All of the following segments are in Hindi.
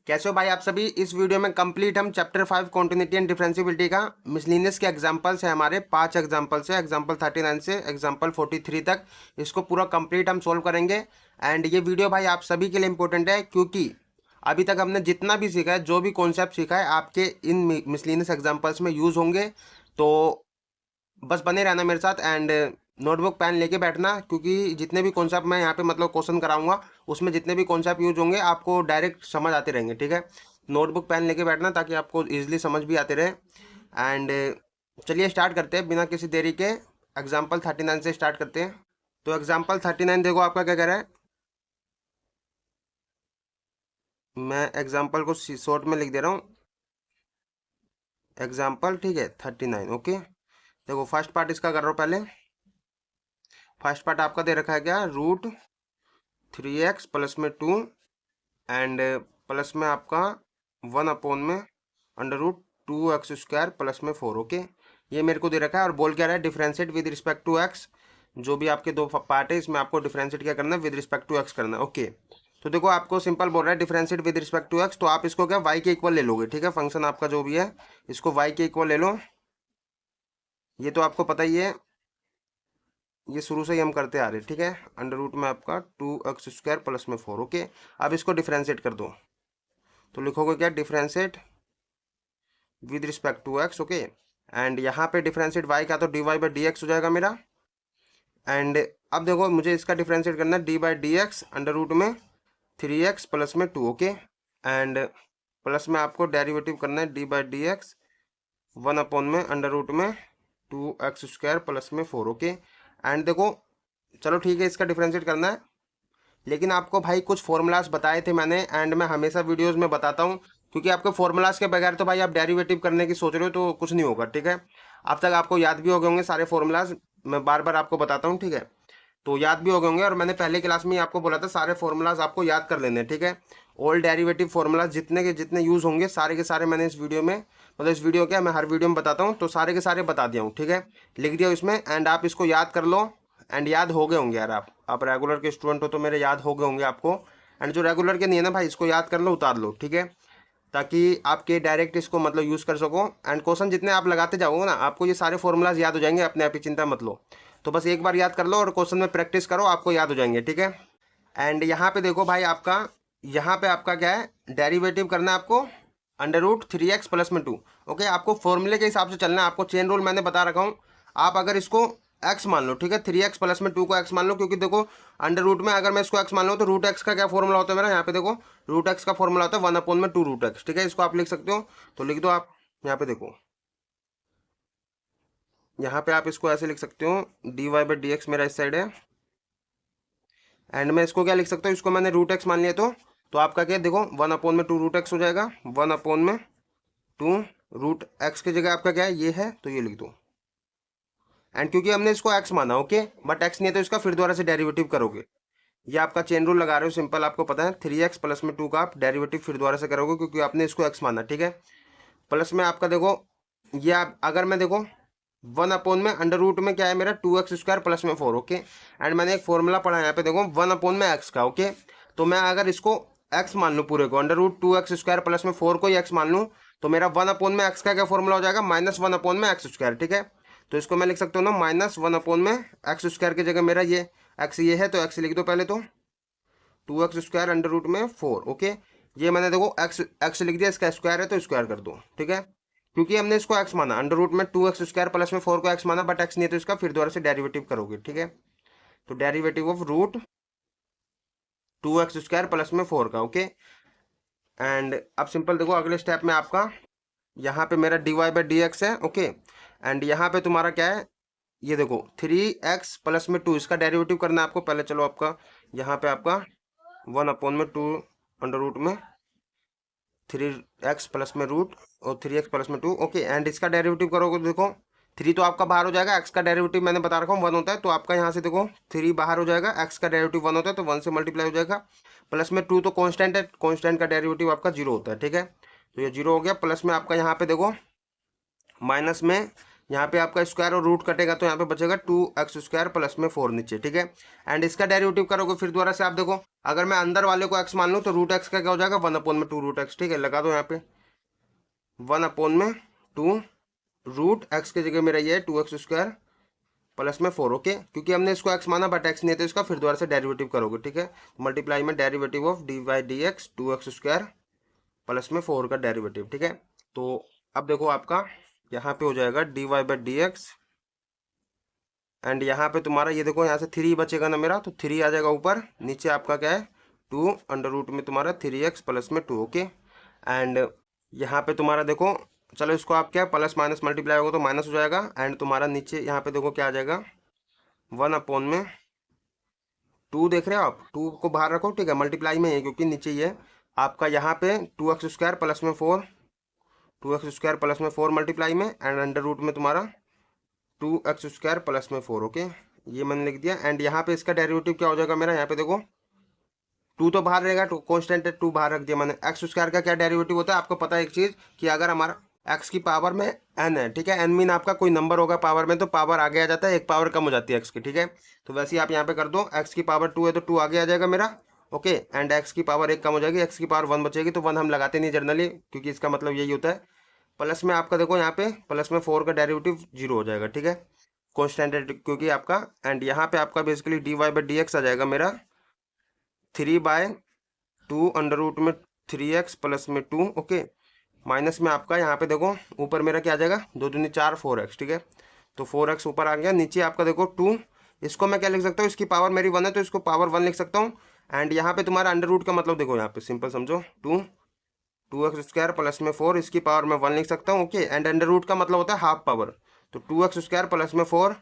कैसे हो भाई आप सभी। इस वीडियो में कंप्लीट हम चैप्टर 5 कॉन्टिन्यूटी एंड डिफरेंशिएबिलिटी का मिसलिनियस के एग्जांपल्स है हमारे 5 एग्जांपल्स है। एग्जांपल 39 से एग्जांपल 43 तक इसको पूरा कंप्लीट हम सोल्व करेंगे। एंड ये वीडियो भाई आप सभी के लिए इंपॉर्टेंट है क्योंकि अभी तक हमने जितना भी सीखा है, जो भी कॉन्सेप्ट सीखा है, आपके इन मिसलिनियस एग्जाम्पल्स में यूज होंगे। तो बस बने रहना मेरे साथ एंड नोटबुक पेन लेके बैठना, क्योंकि जितने भी कॉन्सेप्ट मैं यहाँ पे मतलब क्वेश्चन कराऊंगा उसमें जितने भी कॉन्सेप्ट यूज होंगे आपको डायरेक्ट समझ आते रहेंगे। ठीक है, नोटबुक पेन लेके बैठना ताकि आपको इजीली समझ भी आते रहे। एंड चलिए स्टार्ट करते हैं बिना किसी देरी के। एग्जाम्पल 39 से स्टार्ट करते हैं। तो एग्जाम्पल 39 देखो आपका क्या कह रहा है। मैं एग्जाम्पल को शॉर्ट में लिख दे रहा हूँ, एग्जाम्पल, ठीक है, 39। ओके, देखो फर्स्ट पार्ट इसका कर रहा हूँ पहले। फर्स्ट पार्ट आपका दे रखा है क्या, √3x प्लस में 2 एंड प्लस में आपका 1 में √2x² प्लस में 4। ओके, ये मेरे को दे रखा है और बोल क्या रहा है, differentiate with respect to x। जो भी आपके दो पार्ट है इसमें आपको डिफरेंशिएट क्या करना है, विद रिस्पेक्ट टू x करना है। ओके, तो देखो आपको सिंपल बोल रहा है differentiate with respect to x, तो आप इसको क्या y के इक्वल ले लोगे। ठीक है, फंक्शन आपका जो भी है इसको y के इक्वल ले लो। ये तो आपको पता ही है, ये शुरू से ही हम करते आ रहे हैं। ठीक है, अंडर रूट में आपका 2x² प्लस में 4। ओके, अब इसको डिफरेंशिएट कर दो, तो लिखोगे क्या, differentiate with respect to x। Okay, and यहाँ पे डिफरेंशिएट y का तो dy/dx हो जाएगा मेरा। एंड अब देखो मुझे इसका डिफरेंशिएट करना है d/dx अंडर रूट में 3x प्लस में 2। ओके, एंड प्लस में आपको डेरिवेटिव करना है d/dx 1 में अंडर रूट में 2x² प्लस में 4। ओके, एंड देखो चलो ठीक है, इसका डिफरेंशिएट करना है, लेकिन आपको भाई कुछ फॉर्मूलाज बताए थे मैंने, एंड मैं हमेशा वीडियोस में बताता हूँ, क्योंकि आपके फॉर्मूलाज के बगैर तो भाई आप डेरिवेटिव करने की सोच रहे हो तो कुछ नहीं होगा। ठीक है, अब तक आपको याद भी हो गए होंगे सारे फॉर्मूलाज, मैं बार बार आपको बताता हूँ। ठीक है, तो याद भी हो गए होंगे, और मैंने पहले क्लास में ही आपको बोला था सारे फॉर्मूलाज आपको याद कर लेने हैं। ठीक है, ऑल डेरिवेटिव फॉर्मूलाज जितने के जितने यूज होंगे सारे के सारे मैंने इस वीडियो में, मतलब इस वीडियो क्या मैं हर वीडियो में बताता हूँ, तो सारे के सारे बता दिया हूँ। ठीक है, लिख दिया इसमें, एंड आप इसको याद कर लो। एंड याद हो गए होंगे यार, आप रेगुलर के स्टूडेंट हो तो मेरे याद हो गए होंगे आपको। एंड जो रेगुलर के नहीं है ना भाई, इसको याद कर लो, उतार लो। ठीक है, ताकि आपके डायरेक्ट इसको मतलब यूज कर सको। एंड क्वेश्चन जितने आप लगाते जाओगे ना, आपको ये सारे फॉर्मूलाज याद हो जाएंगे अपने आप ही, चिंता मत लो। तो बस एक बार याद कर लो और क्वेश्चन में प्रैक्टिस करो, आपको याद हो जाएंगे। ठीक है, एंड यहाँ पे देखो भाई आपका, यहाँ पे आपका क्या है, डेरिवेटिव करना है आपको √3x प्लस में 2। ओके, आपको फॉर्मूले के हिसाब से चलना है, आपको चेन रूल मैंने बता रखा हूँ। आप अगर इसको x मान लो, ठीक है, 3x प्लस में 2 को x मान लो, क्योंकि देखो अंडर रूट में अगर मैं इसको x मान लो तो √x का क्या फॉर्मूला होता है मेरा, यहाँ पे देखो √x का फॉर्मूला होता है 1 में 2√x। ठीक है, इसको आप लिख सकते हो, तो लिख दो आप यहाँ पे देखो, यहाँ पे आप इसको ऐसे लिख सकते हो, dy/dx मेरा इस साइड है, एंड मैं इसको क्या लिख सकता हूँ, इसको मैंने √x मान लिया, तो आपका क्या देखो 1 में 2√x हो जाएगा, 1 में 2√x की जगह आपका क्या है, ये है, तो ये लिख दो। एंड क्योंकि हमने इसको x माना, ओके, बट x नहीं है तो इसका फिर दोबारा से डेरिवेटिव करोगे। ये आपका चेन रूल लगा रहे हो, सिंपल, आपको पता है 3x प्लस में 2 का आप डेरिवेटिव फिर दोबारा से करोगे, क्योंकि आपने इसको x माना। ठीक है, प्लस में आपका देखो, ये आप अगर मैं देखो 1 में अंडर रूट में क्या है मेरा 2x² प्लस में 4। ओके, एंड मैंने एक फॉर्मूला पढ़ा यहाँ पे देखो 1 में x का। ओके, तो मैं अगर इसको x मान लूँ पूरे को, अंडर रूट 2x² प्लस में 4 को ही x मान लूँ, तो मेरा 1 में x का क्या फॉर्मूला हो जाएगा, -1 में x²। ठीक है, तो इसको मैं लिख सकता हूँ ना, -1 में x² की जगह मेरा ये x ये है, तो x लिख दो पहले, तो 2x² अंडर रूट में 4। ओके, ये मैंने देखो x लिख दिया, इसका स्क्वायर है तो स्क्वायर कर दो। ठीक है, क्योंकि हमने इसको x माना, अंडर रूट में 2x² प्लस में 4 को x माना, बट x नहीं है तो इसका फिर दोबारा से डेरिवेटिव करोगे। ठीक है, तो डेरिवेटिव ऑफ √2x² प्लस में 4 का। ओके, एंड अब सिंपल देखो अगले स्टेप में आपका यहाँ पे मेरा dy/dx है। ओके, एंड यहाँ पे तुम्हारा क्या है, ये देखो 3x प्लस में 2, इसका डेरिवेटिव करना है आपको पहले। चलो आपका यहाँ पे आपका 1 में 2 अंडर रूट में 3x प्लस में रूट और 3x प्लस में 2। ओके, एंड इसका डेरिवेटिव करोगे, देखो 3 तो आपका बाहर हो जाएगा, x का डेरिवेटिव मैंने बता रखा हूँ 1 होता है, तो आपका यहाँ से देखो 3 बाहर हो जाएगा, x का डेरिवेटिव 1 होता है तो 1 से मल्टीप्लाई हो जाएगा, प्लस में 2 तो कांस्टेंट है, कांस्टेंट का डेरिवेटिव आपका 0 होता है। ठीक है, तो ये 0 हो गया, प्लस में आपका यहाँ पे देखो माइनस में यहाँ पे आपका स्क्वायर और रूट कटेगा तो यहाँ पे बचेगा 2x² प्लस में 4 नीचे, ठीक है। एंड इसका डेरिवेटिव करोगे फिर दोबारा से आप देखो, अगर मैं अंदर वाले को x मान लूँ तो रूट एक्स का क्या हो जाएगा 1/2√x, ठीक है। लगा दो यहाँ पे 1/2 रूट एक्स की जगह मेरा ये है 2x² प्लस में 4, ओके। क्योंकि हमने इसको x माना बट x नहीं है तो इसका फिर दोबारा से डेरिवेटिव करोगे, ठीक है। मल्टीप्लाई में derivative of dy/dx 2x² plus में 4 का डेरिवेटिव, ठीक है। तो अब देखो आपका यहाँ पे हो जाएगा dy/dx एंड यहाँ पे तुम्हारा ये देखो यहाँ से 3 बचेगा ना मेरा, तो 3 आ जाएगा ऊपर, नीचे आपका क्या है 2 में तुम्हारा 3x प्लस में 2, ओके। एंड यहाँ पे तुम्हारा देखो, चलो इसको आप क्या प्लस माइनस मल्टीप्लाई होगा तो माइनस हो जाएगा। एंड तुम्हारा नीचे यहाँ पे देखो क्या आ जाएगा 1/2 देख रहे हो आप, 2 को बाहर रखो, ठीक है। मल्टीप्लाई में है क्योंकि नीचे ये आपका यहाँ पे 2x² प्लस में 4, 2x² प्लस में 4 मल्टीप्लाई में एंड अंडर रूट में तुम्हारा 2x² प्लस में 4, ओके। ये मैंने लिख दिया। एंड यहाँ पे इसका डेरिवेटिव क्या हो जाएगा मेरा, यहाँ पे देखो 2 तो बाहर रहेगा, टू कॉन्स्टेंट है, 2 बाहर रख दिया मैंने। x² का क्या डेरिवेटिव होता है आपको पता है एक चीज़, कि अगर हमारा x की पावर में n है, ठीक है, n मीन आपका कोई नंबर होगा पावर में तो पावर आगे आ जाता है, एक पावर कम हो जाती है x की, ठीक है। तो वैसे ही आप यहाँ पे कर दो, x की पावर 2 है तो 2 आगे आ जाएगा मेरा, ओके। एंड x की पावर 1 कम हो जाएगी, x की पावर 1 बचेगी, तो 1 हम लगाते नहीं जनरली, क्योंकि इसका मतलब यही होता है। प्लस में आपका देखो यहाँ पे प्लस में 4 का डेरिवेटिव 0 हो जाएगा, ठीक है, कॉन्स्टेंट है क्योंकि आपका। एंड यहाँ पे आपका बेसिकली dy/dx आ जाएगा मेरा 3/2 अंडर रूट में 3x प्लस में 2, ओके। माइनस में आपका यहाँ पे देखो ऊपर मेरा क्या आ जाएगा 2 दूनी 4 4x, ठीक है। तो 4x ऊपर आ गया, नीचे आपका देखो 2, इसको मैं क्या लिख सकता हूँ, इसकी पावर मेरी 1 है तो इसको पावर 1 लिख सकता हूँ। एंड यहाँ पे तुम्हारा अंडर रूट का मतलब देखो यहाँ पे सिंपल समझो 2x² प्लस में 4, इसकी पावर में 1 लिख सकता हूँ, ओके। एंड अंडर रूट का मतलब होता है हाफ पावर, तो 2x² प्लस में 4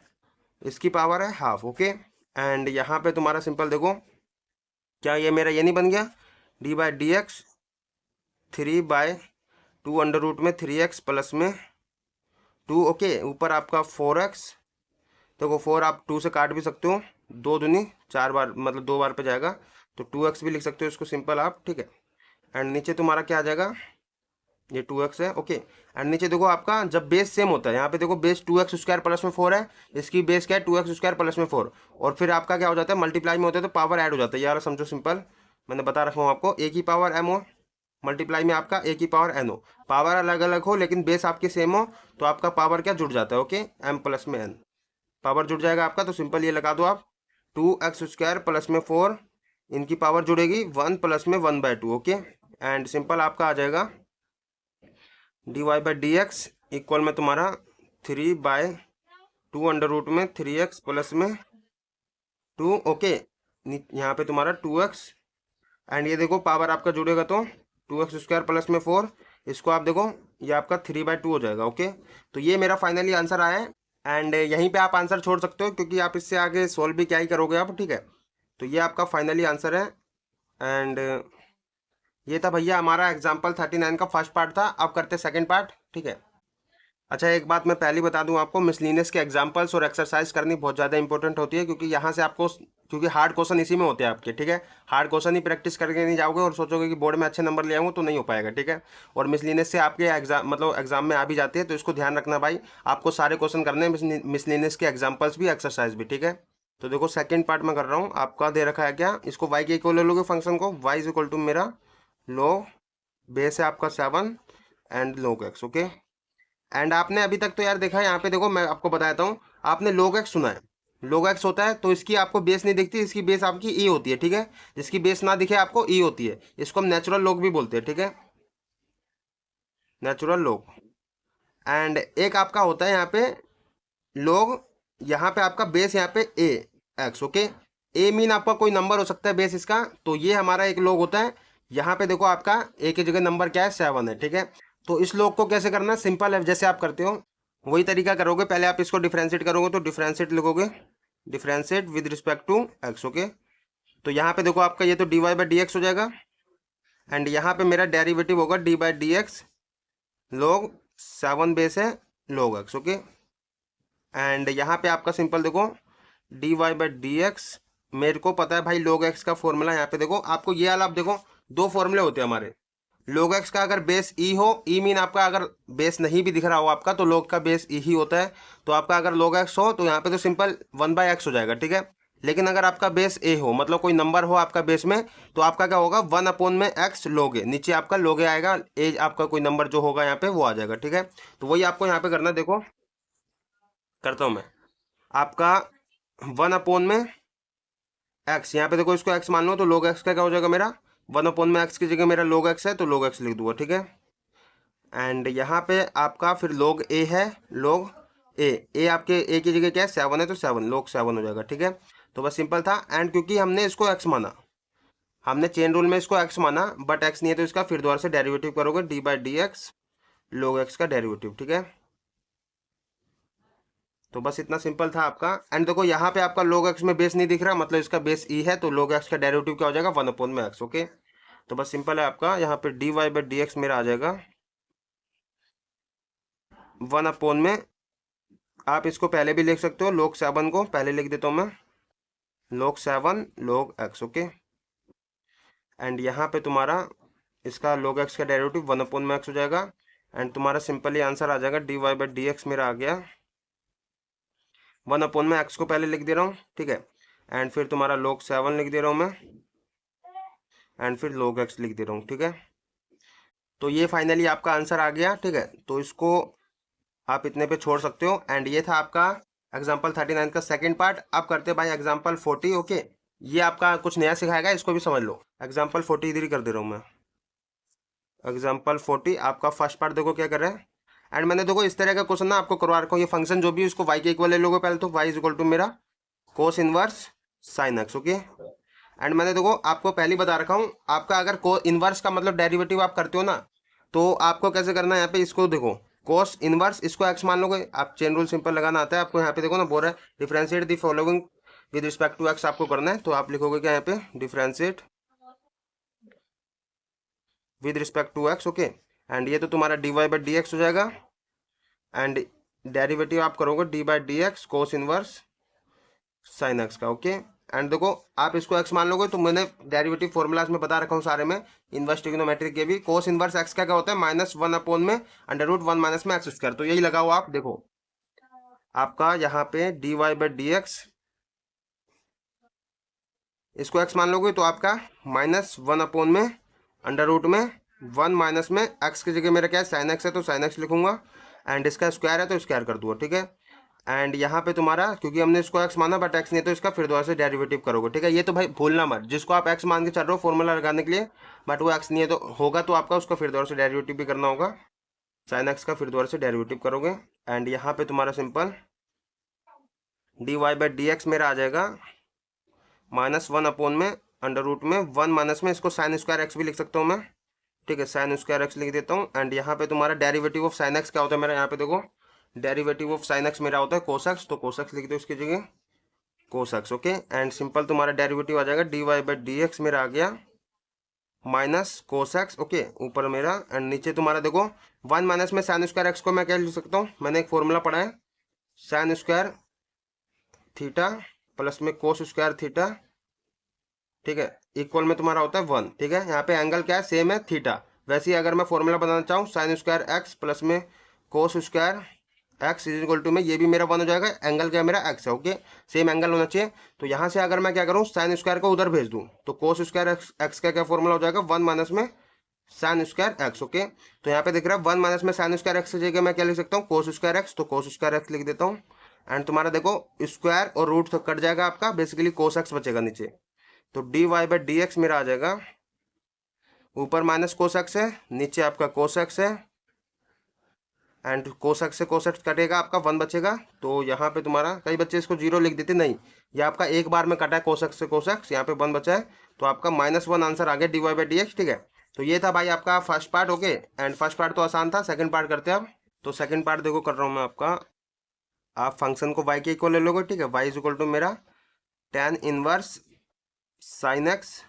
इसकी पावर है हाफ, ओके। एंड यहाँ पे तुम्हारा सिंपल देखो क्या ये मेरा ये नहीं बन गया dy/dx 3/2 अंडर रूट में 3x प्लस में 2, ओके। ऊपर आपका 4x, देखो 4 आप 2 से काट भी सकते हो, 2 दूनी 4 बार मतलब 2 बार पे जाएगा, तो 2x भी लिख सकते हो इसको सिंपल आप, ठीक है। एंड नीचे तुम्हारा क्या आ जाएगा, ये 2x है, ओके। एंड नीचे देखो आपका जब बेस सेम होता है, यहाँ पे देखो बेस 2x² प्लस में 4 है, इसकी बेस क्या है 2x² प्लस में 4, और फिर आपका क्या हो जाता है मल्टीप्लाई में होता है तो पावर ऐड हो जाता है, यार समझो सिंपल, मैंने बता रखा हूँ आपको, a की पावर m हो, मल्टीप्लाई में आपका a की पावर n हो, पावर अलग अलग हो लेकिन बेस आपकी सेम हो तो आपका पावर क्या जुड़ जाता है, ओके, m प्लस में n पावर जुड़ जाएगा आपका। तो सिंपल ये लगा दो आप 2x² प्लस में 4, इनकी पावर जुड़ेगी 1 प्लस में 1/2, ओके। एंड सिंपल आपका आ जाएगा dy/dx इक्वल में तुम्हारा 3/2 अंडर रूट में 3x प्लस में 2, ओके। यहाँ पे तुम्हारा 2x एंड ये देखो पावर आपका जुड़ेगा तो 2x² प्लस में 4, इसको आप देखो ये आपका 3/2 हो जाएगा, ओके। तो ये मेरा फाइनली आंसर आया है। एंड यहीं पे आप आंसर छोड़ सकते हो क्योंकि आप इससे आगे सोल्व भी क्या ही करोगे आप, ठीक है। तो ये आपका फाइनली आंसर है। एंड ये था भैया हमारा एग्जाम्पल 39 का फर्स्ट पार्ट था। अब करते सेकंड पार्ट, ठीक है। अच्छा एक बात मैं पहले बता दूं आपको, मिसलिनियस के एग्जांपल्स और एक्सरसाइज करनी बहुत ज़्यादा इंपॉर्टेंट होती है क्योंकि यहाँ से आपको, क्योंकि हार्ड क्वेश्चन इसी में होते हैं आपके, ठीक है। हार्ड क्वेश्चन ही प्रैक्टिस करके नहीं जाओगे और सोचोगे कि बोर्ड में अच्छे नंबर ले आऊँगा तो नहीं हो पाएगा, ठीक है। और मिसलिनियस से आपके एग्जाम मतलब एग्जाम में आ भी जाती है, तो इसको ध्यान रखना भाई, आपको सारे क्वेश्चन करने हैं, मिसलिनियस के एग्जाम्पल्स भी एक्सरसाइज भी, ठीक है। तो देखो सेकेंड पार्ट में कर रहा हूँ, आपका दे रखा है क्या, इसको वाई के इक्वल ले लोगे फंक्शन को, वाई इज इक्वल टू मेरा log बेस है आपका 7 and log x, okay. And आपने अभी तक तो यार देखा है, यहाँ पे देखो मैं आपको बताता हूँ, आपने log x सुना है, log x होता है तो इसकी आपको बेस नहीं दिखती, इसकी बेस आपकी e होती है, ठीक है। जिसकी बेस ना दिखे आपको e होती है, इसको हम नेचुरल log भी बोलते हैं, ठीक है, नेचुरल log। एंड एक आपका होता है यहाँ पे log, यहाँ पे आपका बेस यहाँ पे a x, okay. a mean आपका कोई नंबर हो सकता है बेस इसका, तो ये हमारा एक log होता है। यहाँ पे देखो आपका a की जगह नंबर क्या है 7 है, ठीक है। तो इस log को कैसे करना है, सिंपल है, जैसे आप करते हो वही तरीका करोगे। पहले आप इसको डिफ्रेंशिएट करोगे तो डिफ्रेंशिएट लिखोगे, differentiate with respect to x, okay. तो यहाँ पे देखो आपका ये तो dy/dx हो जाएगा एंड यहाँ पे मेरा डेरिवेटिव होगा d/dx log 7 बेस है log x, ओके। एंड यहाँ पे आपका सिंपल देखो dy/dx, मेरे को पता है भाई log x का फॉर्मूला, यहाँ पे देखो आपको ये वाला, आप देखो दो फॉर्मूले होते हैं हमारे, log x का अगर बेस e हो, e मीन आपका अगर बेस नहीं भी दिख रहा हो आपका तो log का बेस e ही होता है। तो आपका अगर log x हो तो यहाँ पे तो सिंपल 1/x हो जाएगा, ठीक है। लेकिन अगर आपका बेस a हो, मतलब कोई नंबर हो आपका बेस में, तो आपका क्या होगा 1 में x log a, नीचे आपका log a आएगा, एज आपका कोई नंबर जो होगा यहाँ पे वो आ जाएगा, ठीक है। तो वही आपको यहाँ पे करना है, देखो करता हूँ मैं। आपका 1 x, यहाँ पे देखो इसको x मान लो तो log x का क्या हो जाएगा मेरा 1 x की जगह मेरा log x है तो log x लिख दूंगा, ठीक है। एंड यहाँ पे आपका फिर log a है, log a आपके a की जगह क्या है 7 है तो 7 log 7 हो जाएगा, ठीक है। तो बस सिंपल था। एंड क्योंकि हमने इसको x माना, हमने चेन रूल में इसको x माना बट x नहीं है तो इसका फिर दोबारा से डेरिवेटिव करोगे d/dx log x का डेरिवेटिव, ठीक है। तो बस इतना सिंपल था आपका। एंड देखो यहाँ पे आपका log x में बेस नहीं दिख रहा, मतलब इसका बेस e है तो log x का डेरिवेटिव क्या हो जाएगा 1/x, ओके। तो बस सिंपल है आपका, यहाँ पे dy/dx मेरा आ जाएगा 1 आप इसको पहले भी लिख सकते हो, log 7 को पहले लिख देता हूँ मैं, log 7 log x, okay. And यहाँ पे तुम्हारा इसका log x का डेरिवेटिव 1/x हो जाएगा। एंड तुम्हारा सिंपली आंसर आ जाएगा dy/dx मेरा आ गया 1/x को पहले लिख दे रहा हूँ, ठीक है। एंड फिर तुम्हारा log 7 लिख दे रहा हूँ मैं, एंड फिर log x लिख दे रहा हूँ, ठीक है। तो ये फाइनली आपका आंसर आ गया, ठीक है। तो इसको आप इतने पे छोड़ सकते हो। एंड ये था आपका एग्जाम्पल 39 का सेकंड पार्ट। अब करते हैं भाई एग्जाम्पल 40, ओके। ये आपका कुछ नया सिखाएगा, इसको भी समझ लो। एग्जाम्पल 40 इधर ही कर दे रहा हूँ मैं। एग्जाम्पल 40 आपका फर्स्ट पार्ट देखो क्या कर रहा है। एंड मैंने देखो इस तरह का क्वेश्चन ना आपको करवा रखा हूँ, ये फंक्शन जो भी उसको y के इक्वल ले लोगे पहले तो y इज इक्वल टू मेरा cos inverse sine x, okay. And मैंने देखो आपको पहले ही बता रखा हूँ, आपका अगर को इनवर्स का मतलब डेरिवेटिव आप करते हो ना, तो आपको कैसे करना है, यहाँ पे इसको देखो कोस इनवर्स, इसको एक्स मान लोगे आप, चेन रूल सिंपल लगाना आता है आपको। यहाँ पे देखो ना बोल रहा है differentiate the following with respect to x आपको करना है। तो आप लिखोगे क्या यहाँ पे differentiate with respect to x, okay. And ये तो तुम्हारा dy/dx हो जाएगा। एंड डेरिवेटिव आप करोगे d/dx cos inverse sine x का, ओके। एंड देखो आप इसको x मान लोगे तो मैंने डेरिवेटिव फॉर्मूलाज में बता रखा हूँ सारे में, इनवर्स ट्रिग्नोमेट्रिक के भी। कोस इनवर्स x का क्या होता है -1/√1 - x²। तो यही लगाओ आप, देखो आपका यहाँ पे dy/dx, इसको x मान लोगे तो आपका -1/√1 x की जगह मेरा क्या है साइन एक्स है तो साइन एक्स लिखूंगा। एंड इसका स्क्वायर है तो स्क्वायर कर दूंगा, ठीक है। एंड यहाँ पे तुम्हारा क्योंकि हमने इसको x माना बट x नहीं है तो इसका फिर दोबारा से डेरिवेटिव करोगे, ठीक है। ये तो भाई भूलना मत, जिसको आप x मान के चल रहे हो फॉर्मूला लगाने के लिए, बट वो x नहीं है तो होगा तो आपका उसका फिर दोबारा से डेरिवेटिव भी करना होगा, साइन एक्स का फिर दोबारा से डेरिवेटिव करोगे। एंड यहाँ पे तुम्हारा सिंपल dy/dx मेरा आ जाएगा -1/√1 इसको साइन स्क्वायर एक्स भी लिख सकता हूँ मैं, ठीक है। साइन स्क्वायर एक्स लिख देता हूँ। एंड यहाँ पे तुम्हारा डेरिवेटिव ऑफ साइन एक्स क्या होता है मेरा, यहाँ पे देखो डेरिवेटिव ऑफ साइन एक्स मेरा होता है कोस एक्स, तो कोस एक्स लिख दो इसकी जगह cos x, okay. And simple तुम्हारा डेरिवेटिव आ जाएगा dy/dx मेरा आ गया माइनस कोस एक्स, ओके ऊपर मेरा। एंड नीचे तुम्हारा देखो 1 में साइन स्क्वायर एक्स को मैं क्या लिख सकता हूँ, मैंने एक फॉर्मूला पढ़ा है साइन स्क्वायर थीटा प्लस में कोस स्क्वायर थीटा, ठीक है, इक्वल में तुम्हारा होता है 1, ठीक है। यहाँ पे एंगल क्या है सेम है थीटा। वैसे ही अगर मैं फॉर्मूला बनाना चाहूँ साइन स्क्वायर एक्स प्लस में cos square x is equal to में, ये भी मेरा 1 हो जाएगा, एंगल क्या है मेरा एक्स है, ओके। सेम एंगल होना चाहिए। तो यहाँ से अगर मैं क्या करूँ साइन स्क्वायर को उधर भेज दूँ तो कोस स्क्वायर एक्स का क्या फॉर्मूला हो जाएगा 1 में साइन स्क्वायर एक्स, ओके। तो यहाँ पे दिख रहा है 1 में साइन स्क्वायर एक्स की जगह मैं क्या लिख सकता हूँ कोस स्क्वायर एक्स, तो कोस स्क्वायर एक्स लिख देता हूँ। एंड तुम्हारा देखो स्क्वायर और रूट तो कट जाएगा आपका, बेसिकली कोस एक्स बचेगा नीचे। तो dy/dx मेरा आ जाएगा ऊपर माइनस कोस एक्स है, नीचे आपका कोस एक्स है। एंड कोस एक्स से कोस एक्स कटेगा आपका 1 बचेगा। तो यहाँ पे तुम्हारा कई बच्चे इसको 0 लिख देते, नहीं ये आपका एक बार में कटा है कोस एक्स से कोस एक्स, यहाँ पे 1 बचा है तो आपका -1 आंसर आ गया dy/dx, ठीक है। तो ये था भाई आपका first part, okay. And first part तो आसान था, सेकंड पार्ट करते हैं अब। तो सेकंड पार्ट देखो कर रहा हूँ मैं आपका, आप फंक्शन को y के इक्वल ले लोगे, ठीक है। y इज इक्वल टू मेरा tan inverse sine x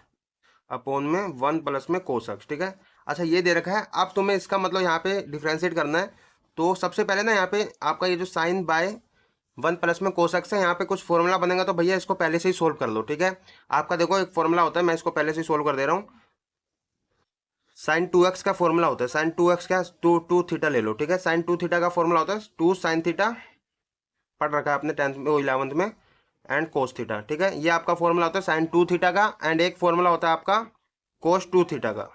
upon में 1 प्लस में कोस एक्स, ठीक है। अच्छा ये दे रखा है, अब तुम्हें इसका मतलब यहाँ पे डिफ्रेंशिएट करना है। तो सबसे पहले ना यहाँ पे आपका ये जो साइन बाय 1 प्लस में कोस एक्स है, यहाँ पे कुछ फॉर्मूला बनेगा तो भैया इसको पहले से ही सोल्व कर लो, ठीक है। आपका देखो एक फॉर्मूला होता है, मैं इसको पहले से ही सोल्व कर दे रहा हूँ। साइन 2x का फॉर्मूला होता है, साइन 2x क्या, टू थीटा ले लो, ठीक है। साइन 2 थीटा का फॉर्मूला होता है 2 साइन थीटा, पढ़ रखा है आपने 10th में, 11th में, एंड कोस थीटा, ठीक है। ये आपका फॉर्मूला होता है साइन 2 थीटा का। एंड एक फॉर्मूला होता है आपका कोस 2 थीटा का।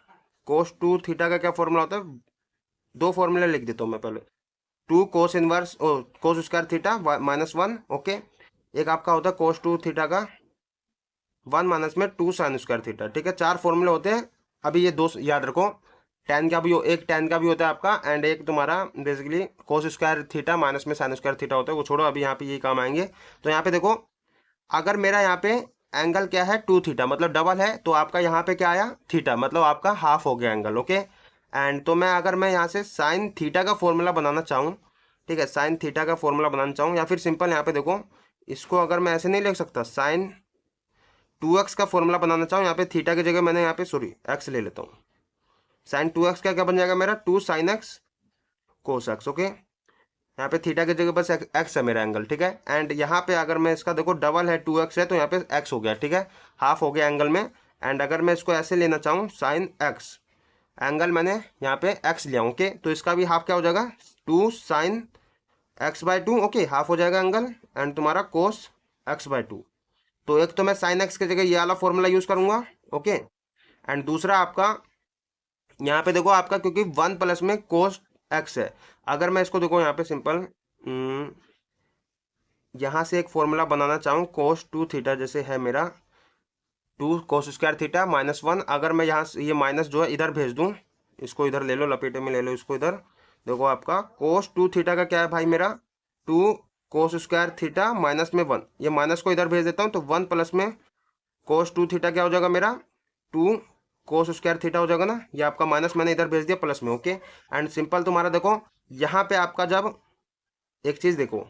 कोस 2 थीटा का क्या फॉर्मूला होता है, दो फॉर्मूला लिख देता हूँ मैं पहले। 2 cos inverse cos square theta -1, okay. एक आपका होता है कोस 2 थीटा का 1 माइनस में 2 साइन स्क्वायर थीटा, ठीक है। 4 फॉर्मूले होते हैं। अभी ये दो याद रखो, टेन का भी एक टेन का भी होता है आपका, एंड एक तुम्हारा basically cos square theta minus में साइन स्क्वायर थीटा होता है, वो छोड़ो, अभी यहाँ पे यही काम आएंगे। तो यहाँ पे देखो, अगर मेरा यहाँ पे एंगल क्या है 2 थीटा, मतलब डबल है, तो आपका यहाँ पे क्या आया थीटा, मतलब आपका हाफ हो गया एंगल, ओके। एंड तो अगर मैं यहाँ से साइन थीटा का फॉर्मूला बनाना चाहूँ, ठीक है, साइन थीटा का फॉर्मूला बनाना चाहूँ, या फिर सिंपल यहाँ पे देखो, इसको अगर मैं ऐसे नहीं लिख सकता, साइन 2x का फॉर्मूला बनाना चाहूँ, यहाँ पे थीटा की जगह मैंने यहाँ पे सॉरी एक्स ले लेता हूँ। साइन 2x का क्या बन जाएगा मेरा, 2 sine x cos x, okay. यहाँ पे थीटा की जगह बस एक्स है मेरा एंगल, ठीक है। एंड यहाँ पे अगर मैं इसका देखो डबल है 2x है, तो यहाँ पे एक्स हो गया, ठीक है, हाफ हो गया एंगल में। एंड अगर मैं इसको ऐसे लेना चाहूँ साइन एक्स, एंगल मैंने यहाँ पे एक्स लिया, ओके, तो इसका भी हाफ क्या हो जाएगा 2 साइन x/2, ओके, हाफ हो जाएगा एंगल। एंड तुम्हारा कोस x/2। तो एक तो मैं साइन एक्स की जगह ये वाला फॉर्मूला यूज करूंगा, ओके। एंड दूसरा आपका यहाँ पे देखो आपका, क्योंकि 1 प्लस में कोस एक्स है, अगर मैं इसको देखो यहाँ पे सिंपल यहाँ से एक फॉर्मूला बनाना चाहूँ कोस 2 थीटा, जैसे है मेरा 2 कोस स्क्वायर थीटा -1, अगर मैं यहाँ से ये माइनस जो है इधर भेज दूँ, इसको इधर ले लो, लपेटे में ले लो इसको इधर, देखो आपका कोस 2 थीटा का क्या है भाई मेरा 2 कोस स्क्वायर थीटा -1, ये माइनस को इधर भेज देता हूँ, तो 1 प्लस में कोस 2 थीटा क्या हो जाएगा मेरा 2 कोस स्क्वायर थीटा हो जाएगा ना, ये आपका माइनस मैंने इधर भेज दिया प्लस में, ओके। एंड सिंपल तुम्हारा देखो, यहाँ पे आपका जब एक चीज देखो,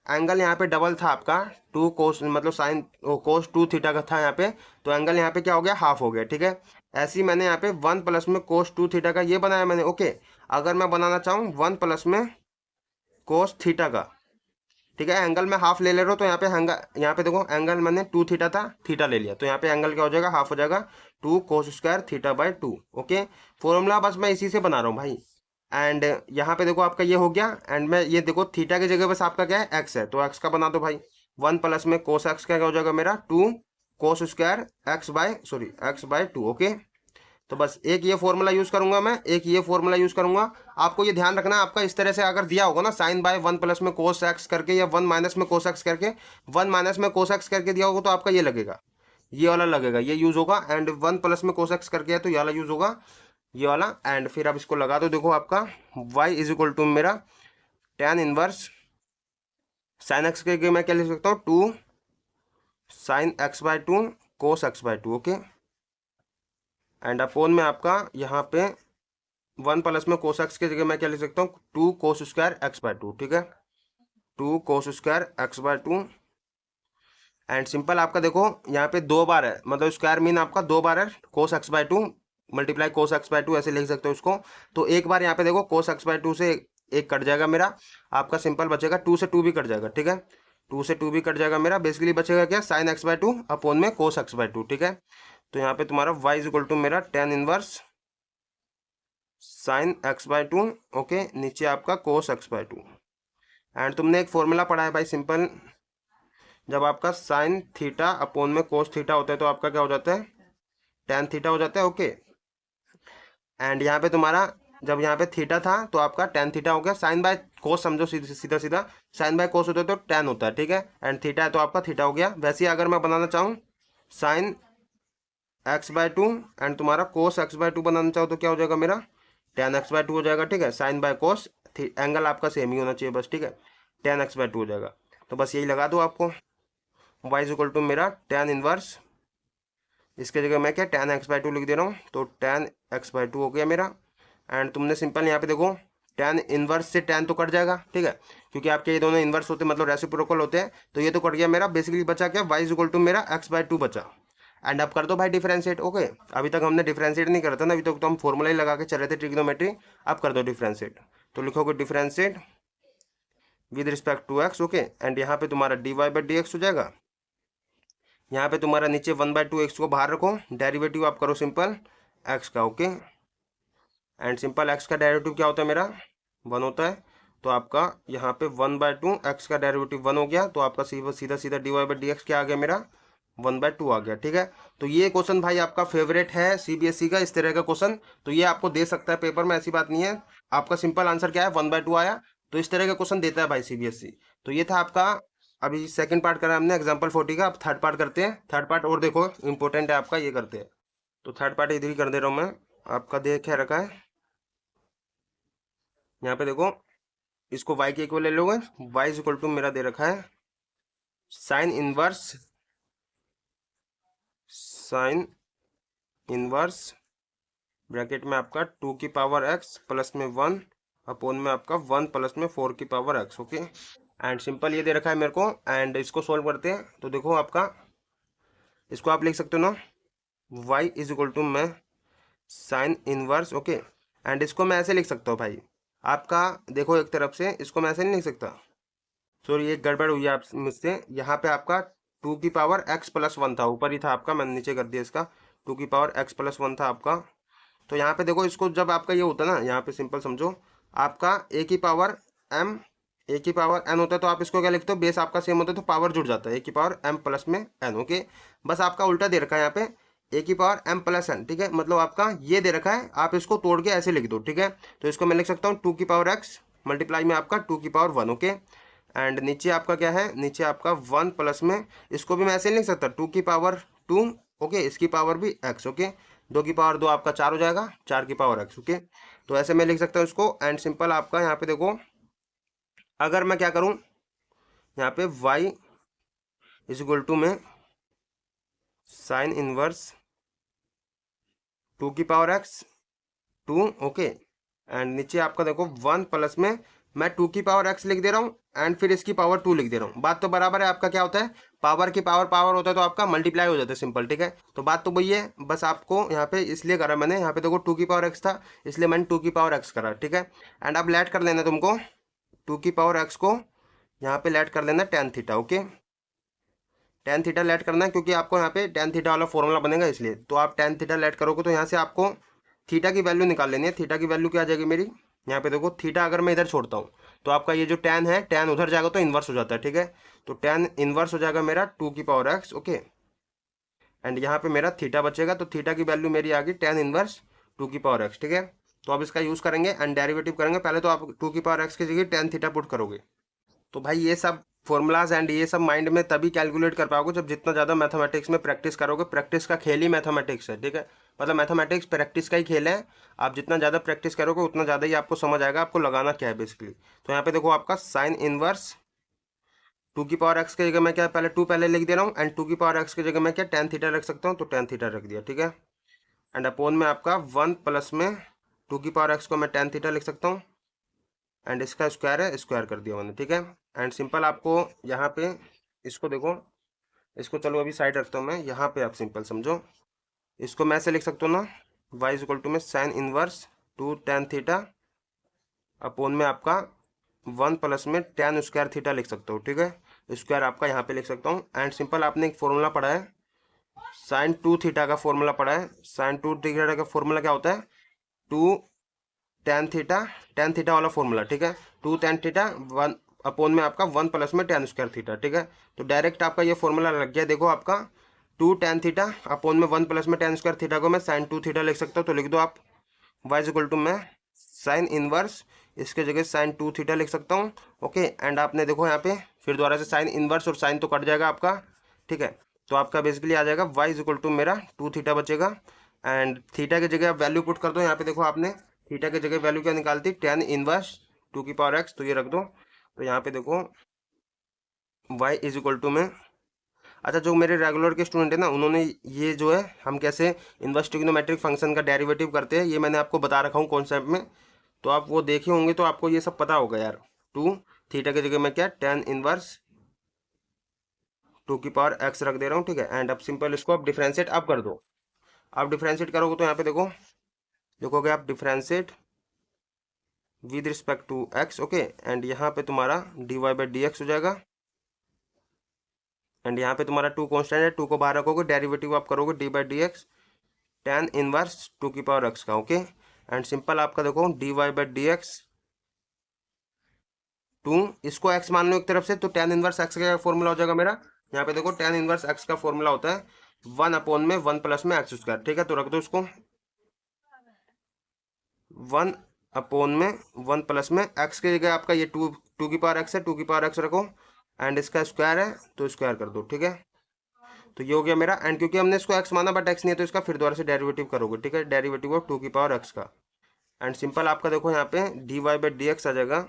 एंगल यहाँ पे डबल था आपका 2 कोस, मतलब साइन कोस 2 थीटा का था यहाँ पे, तो एंगल यहाँ पे क्या हो गया हाफ हो गया, ठीक है। ऐसे ही मैंने यहाँ पे 1 प्लस में कोस 2 थीटा का ये बनाया मैंने, ओके। अगर मैं बनाना चाहूँ 1 प्लस में कोस थीटा का, ठीक है, एंगल में हाफ ले ले रहा हूँ, तो यहाँ पे देखो एंगल मैंने 2 थीटा था, थीटा ले लिया, तो यहाँ पे एंगल क्या हो जाएगा हाफ हो जाएगा 2 कोस स्क्वायर थीटा/2, ओके। फॉर्मूला बस मैं इसी से बना रहा हूँ भाई। एंड यहाँ पे देखो आपका ये हो गया। एंड मैं ये देखो थीटा की जगह बस आपका क्या है एक्स है, तो एक्स का बना दो भाई। 1 प्लस में कोस एक्स क्या हो जाएगा मेरा 2 कोस स्क्वायर x/2, ओके। तो बस एक ये फॉर्मूला यूज करूंगा मैं, एक ये फॉर्मूला यूज करूंगा। आपको ये ध्यान रखना, आपका इस तरह से अगर दिया होगा ना साइन बाय 1 प्लस में कोस एक्स करके, या 1 माइनस में कोस एक्स करके, 1 माइनस में कोस एक्स करके दिया होगा, तो आपका ये लगेगा, ये वाला लगेगा, ये यूज होगा। एंड 1 प्लस में कोस एक्स करके है, तो ये वाला यूज होगा, ये वाला। एंड फिर आप इसको लगा दो, देखो आपका y इज इक्वल टू मेरा tan इनवर्स साइन एक्स के मैं क्या लिख सकता हूँ 2 sine x/2 cos x/2, okay. And upon में आपका यहाँ पे 1 प्लस में कोस एक्स की जगह मैं क्या लिख सकता हूँ 2 कोस स्क्वायर x/2, ठीक है, 2 cos square x/2। And simple आपका देखो यहाँ पे 2 बार है, मतलब स्क्वायर मीन आपका 2 बार है, कोस x/2 मल्टीप्लाई कोस x/2 ऐसे लिख सकते हो इसको। तो एक बार यहाँ पे देखो कोस x/2 से एक कट जाएगा मेरा, आपका सिंपल बचेगा 2 से 2 भी कट जाएगा, ठीक है, 2 से 2 भी कट जाएगा मेरा, बेसिकली बचेगा क्या साइन x/2 अपोन में कोस x/2, ठीक है। तो यहाँ पे तुम्हारा y इज इक्वल टू मेरा tan inverse sign x/2, okay, नीचे आपका कोस x/2। एंड तुमने एक फॉर्मूला पढ़ा है भाई सिंपल, जब आपका साइन थीटा अपोन में कोस थीटा होता है, तो आपका क्या हो जाता है tan थीटा हो जाता है, ओके। एंड यहाँ पे तुम्हारा जब यहाँ पे थीटा था, तो आपका tan थीटा हो गया, साइन बाय कोस समझो सीधा सीधा, साइन बाय कोस होता है तो tan होता है, ठीक है। एंड थीटा है तो आपका थीटा हो गया। वैसे ही अगर मैं बनाना चाहूँ साइन x/2 एंड तुम्हारा कोस x/2 बनाना चाहो, तो क्या हो जाएगा मेरा tan x/2 हो जाएगा, ठीक है, साइन बाय कोस, एंगल आपका सेम ही होना चाहिए बस, ठीक है, tan x/2 हो जाएगा। तो बस यही लगा दो आपको, y इज इक्वल टू मेरा tan इनवर्स, इसके जगह मैं क्या tan x/2 लिख दे रहा हूँ, तो tan x/2 हो गया मेरा। एंड तुमने सिंपल यहाँ पे देखो tan इनवर्स से tan तो कट जाएगा, ठीक है, क्योंकि आपके ये दोनों इनवर्स होते हैं, मतलब रेसिप्रोकल होते हैं, तो ये तो कट गया मेरा, बेसिकली बचा क्या y इज इक्वल टू मेरा x/2 बचा। एंड अब कर दो भाई डिफरेंशिएट, ओके। अभी तक हमने डिफरेंशिएट नहीं करता ना, अभी तक तो हम फॉर्मूला ही लगा के चल रहे थे ट्रिग्नोमेट्री। अब कर दो डिफरेंशिएट, तो लिखोगे differentiate with respect to x, okay. And यहाँ पे तुम्हारा dy/dx हो जाएगा, यहाँ पे तुम्हारा नीचे 1/2 एक्स को बाहर रखो, डेरिवेटिव आप करो सिंपल एक्स का, ओके। एंड सिंपल एक्स का डेरिवेटिव क्या होता है मेरा 1 होता है, तो आपका यहाँ पे 1/2 एक्स का डेरिवेटिव 1 हो गया, तो आपका सीधा सीधा dy/dx क्या आ गया मेरा 1/2 आ गया। ठीक है, तो ये क्वेश्चन भाई आपका फेवरेट है सीबीएसई का, इस तरह का क्वेश्चन तो ये आपको दे सकता है पेपर में, ऐसी बात नहीं है। आपका सिंपल आंसर क्या है 1/2 आया, तो इस तरह का क्वेश्चन देता है भाई सीबीएसई। तो ये था आपका, अभी सेकंड पार्ट करा हमने एग्जाम्पल 40 का, अब थर्ड पार्ट करते हैं। थर्ड पार्ट और देखो इंपॉर्टेंट है आपका, ये करते हैं। तो थर्ड पार्ट इधर ही कर दे रहा हूँ मैं, आपका देख क्या रखा है यहाँ पे देखो, इसको y के इक्वल ले लोगे, y इज इक्वल टू मेरा दे रखा है साइन इनवर्स ब्रैकेट में आपका 2 की पावर x प्लस में 1 अपोन में आपका 1 प्लस में 4 की power x। Okay, and simple ये दे रखा है मेरे को, एंड इसको सोल्व करते हैं। तो देखो आपका, इसको आप लिख सकते हो ना y इज इक्वल टू मैं साइन इनवर्स। ओके, एंड इसको मैं ऐसे लिख सकता हूँ भाई, आपका देखो एक तरफ से, इसको मैं ऐसे नहीं लिख सकता, सॉरी एक गड़बड़ हुई है आप मुझसे। यहाँ पे आपका 2 की पावर x प्लस 1 था, ऊपर ही था आपका, मैंने नीचे कर दिया इसका, 2 की पावर x प्लस 1 था आपका। तो यहाँ पे देखो, इसको जब आपका ये होता है ना, यहाँ पे सिंपल समझो, आपका a की पावर m a की पावर n होता है, तो आप इसको क्या लिखते हो, बेस आपका सेम होता है तो पावर जुड़ जाता है, a की पावर m प्लस में n। ओके, बस आपका उल्टा दे रखा है यहाँ पे a की पावर m प्लस n। ठीक है, मतलब आपका ये दे रखा है, आप इसको तोड़ के ऐसे लिख दो। ठीक है, तो इसको मैं लिख सकता हूँ 2 की पावर x मल्टीप्लाई में आपका 2 की पावर 1। ओके, एंड नीचे आपका क्या है, नीचे आपका 1 प्लस में, इसको भी मैं ऐसे नहीं लिख सकता 2 की पावर 2। ओके, इसकी पावर भी x। ओके, 2 की पावर 2 आपका 4 हो जाएगा, 4 की पावर x। ओके, तो ऐसे मैं लिख सकता हूँ इसको। एंड सिंपल आपका यहाँ पे देखो, अगर मैं क्या करूँ, यहाँ पे y इज इक्वल टू में साइन इनवर्स 2 की पावर x 2। ओके, एंड नीचे आपका देखो 1 प्लस में मैं 2 की पावर x लिख दे रहा हूँ, एंड फिर इसकी पावर 2 लिख दे रहा हूँ। बात तो बराबर है, आपका क्या होता है, पावर की पावर पावर होता है तो आपका मल्टीप्लाई हो जाता है, सिंपल। ठीक है, तो बात तो वही है, बस आपको यहाँ पे इसलिए करा मैंने, यहाँ पे देखो 2 की पावर x था, इसलिए मैंने 2 की पावर x करा। ठीक है, एंड अब लेट कर लेना तुमको 2 की पावर x को, यहाँ पे लेट कर लेना tan theta. Okay, tan theta late करना है, क्योंकि आपको यहाँ पे tan थीटा वाला फॉर्मूला बनेगा, इसलिए तो आप tan थीटा लेट करोगे तो यहाँ से आपको थीटा की वैल्यू निकाल लेनी है। थीटा की वैल्यू क्या आ जाएगी मेरी, यहाँ पे देखो थीटा अगर मैं इधर छोड़ता हूँ तो आपका ये जो tan है, tan उधर जाएगा तो इन्वर्स हो जाता है। ठीक है, तो tan इन्वर्स हो जाएगा मेरा 2 की पावर x। ओके, एंड यहाँ पे मेरा थीटा बचेगा, तो थीटा की वैल्यू मेरी आ गई tan इन्वर्स 2 की पावर x। ठीक है, तो अब इसका यूज़ करेंगे एंड डेरिवेटिव करेंगे। पहले तो आप 2 की पावर x की जगह tan थीटा पुट करोगे। तो भाई ये सब फॉर्मूलाज एंड ये सब माइंड में तभी कैलकुलेट कर पाओगे जब जितना ज़्यादा मैथमेटिक्स में प्रैक्टिस करोगे। प्रैक्टिस का खेल ही मैथमेटिक्स है। ठीक है, मतलब मैथमेटिक्स प्रैक्टिस का ही खेल है। आप जितना ज़्यादा प्रैक्टिस करोगे उतना ज़्यादा ही आपको समझ आएगा आपको लगाना क्या है बेसिकली। तो यहाँ पे देखो आपका साइन इनवर्स 2 की पावर एक्स की जगह मैं क्या पहले 2 पहले लिख दे रहा हूँ, एंड 2 की पावर एक्स की जगह मैं क्या tan थीटा रख सकता हूँ, तो tan थीटा रख दिया। ठीक है, एंड अपोन में आपका 1 प्लस में 2 की पावर एक्स को मैं tan थीटा लिख सकता हूँ, एंड इसका स्क्वायर है, स्क्वायर कर दिया मैंने। ठीक है, एंड सिंपल आपको यहाँ पे इसको देखो, इसको चलो अभी साइड रखता हूँ मैं, यहाँ पे आप सिंपल समझो, इसको मैं ऐसे लिख सकता हूँ ना, y इज इक्वल टू में sine inverse 2 tan theta upon में आपका 1 प्लस में tan स्क्वायर थीटा लिख सकता हूँ। ठीक है, स्क्वायर आपका यहाँ पे लिख सकता हूँ। एंड सिंपल आपने एक फॉर्मूला पढ़ा है, साइन 2 थीटा का फॉर्मूला पढ़ा है। साइन 2 थीटा का फॉर्मूला क्या होता है, 2 tan थीटा वाला फॉर्मूला। ठीक है, 2 tan थीटा 1 अपोन में आपका 1 प्लस में tan स्क्वायर थीटा। ठीक है, तो डायरेक्ट आपका ये फॉर्मूला लग गया। देखो आपका 2 tan थीटा अपोन में 1 प्लस में tan स्क्वायर थीटा को मैं साइन 2 थीटा लिख सकता हूँ, तो लिख दो आप y इज इक्वल टू मैं साइन इनवर्स, इसके जगह साइन 2 थीटा लिख सकता हूँ। ओके, एंड आपने देखो यहाँ पे फिर दोबारा से साइन इनवर्स और साइन तो कट जाएगा आपका। ठीक है, तो आपका बेसिकली आ जाएगा y इज इक्वल टू मेरा 2 थीटा बचेगा, एंड थीटा की जगह आप वैल्यू पुट कर दो। यहाँ पे देखो आपने थीटा की जगह वैल्यू क्या निकालती, tan इनवर्स 2 की पावर x, तो ये रख दो। तो यहाँ पे देखो y इज इक्वल टू में, अच्छा जो मेरे रेगुलर के स्टूडेंट है ना, उन्होंने ये जो है हम कैसे इनवर्स ट्रिग्नोमेट्रिक फंक्शन का डेरिवेटिव करते हैं ये मैंने आपको बता रखा हूँ कॉन्सेप्ट में, तो आप वो देखे होंगे तो आपको ये सब पता होगा यार। 2 थीटा की जगह मैं क्या tan इनवर्स 2 की पावर x रख दे रहा हूँ। ठीक है, एंड अब सिंपल इसको आप डिफ्रेंशिएट अब कर दो। आप डिफ्रेंशिएट करोगे तो यहाँ पे देखो, देखोगे आप differentiate with respect to x। Okay, and यहाँ पे तुम्हारा dy/dx हो जाएगा, एंड यहाँ पे तुम्हारा 2 कांस्टेंट है, 2 को बाहर रखोगे, डेरिवेटिव आप करोगे d/dx tan इनवर्स 2 की पावर x का। ओके, एंड सिंपल आपका देखो dy/dx 2, इसको x मान लो एक तरफ से, तो tan इनवर्स x का फॉर्मूला हो जाएगा मेरा। यहाँ पे देखो tan इनवर्स x का फॉर्मूला होता है 1/1 प्लस में x स्क्वायर, ठीक है। तो रख दो इसको 1/1 प्लस में x की जगह आपका ये 2 की पावर x है, 2 की पावर x रखो एंड इसका स्क्वायर है तो स्क्वायर कर दो, ठीक है। तो ये हो गया मेरा। एंड क्योंकि हमने इसको x माना बट x नहीं है तो इसका फिर दोबारा से डेरिवेटिव करोगे, ठीक है। डेरिवेटिव ऑफ 2 की पावर x का। एंड सिंपल आपका देखो यहाँ पे dy/dx आ जाएगा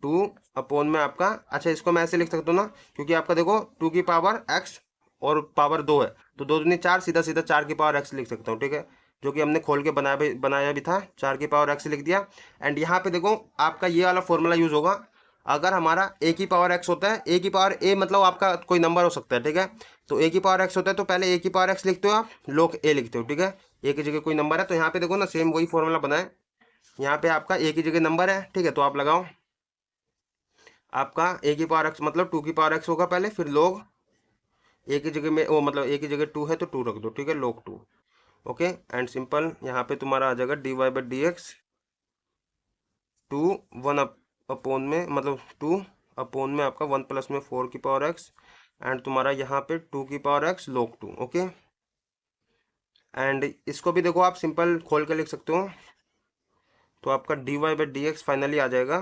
2 में आपका, अच्छा इसको मैं ऐसे लिख सकता हूँ ना, क्योंकि आपका देखो 2 की पावर x और पावर 2 है, तो 2 दूनी 4, सीधा सीधा 4 की पावर x लिख सकता हूँ, ठीक है। जो कि हमने खोल के बनाया भी था, 4 की पावर x लिख दिया। एंड यहाँ पे देखो आपका ये वाला फॉर्मूला यूज होगा अगर हमारा a की पावर x होता है। a की पावर a मतलब आपका कोई नंबर हो सकता है, ठीक है। तो a की पावर x होता है तो पहले a की पावर x लिखते हो आप, log a लिखते हो, ठीक है। a की जगह कोई नंबर है तो यहाँ पे देखो ना सेम वही फॉर्मूला बना है। यहाँ पे आपका a की जगह नंबर है, ठीक है। तो आप लगाओ आपका a की पावर x मतलब 2 की पावर x होगा पहले, फिर log a की जगह में वो मतलब a की जगह 2 है तो 2 रख दो, ठीक है, log 2। ओके एंड सिंपल यहाँ पे तुम्हारा आ जाएगा dy/dx 2 1 में मतलब 2 में आपका 1 प्लस में 4 की पावर x एंड तुम्हारा यहाँ पे 2 की power x log 2। Okay and इसको भी देखो आप सिंपल खोल के लिख सकते हो, तो आपका dy/dx फाइनली आ जाएगा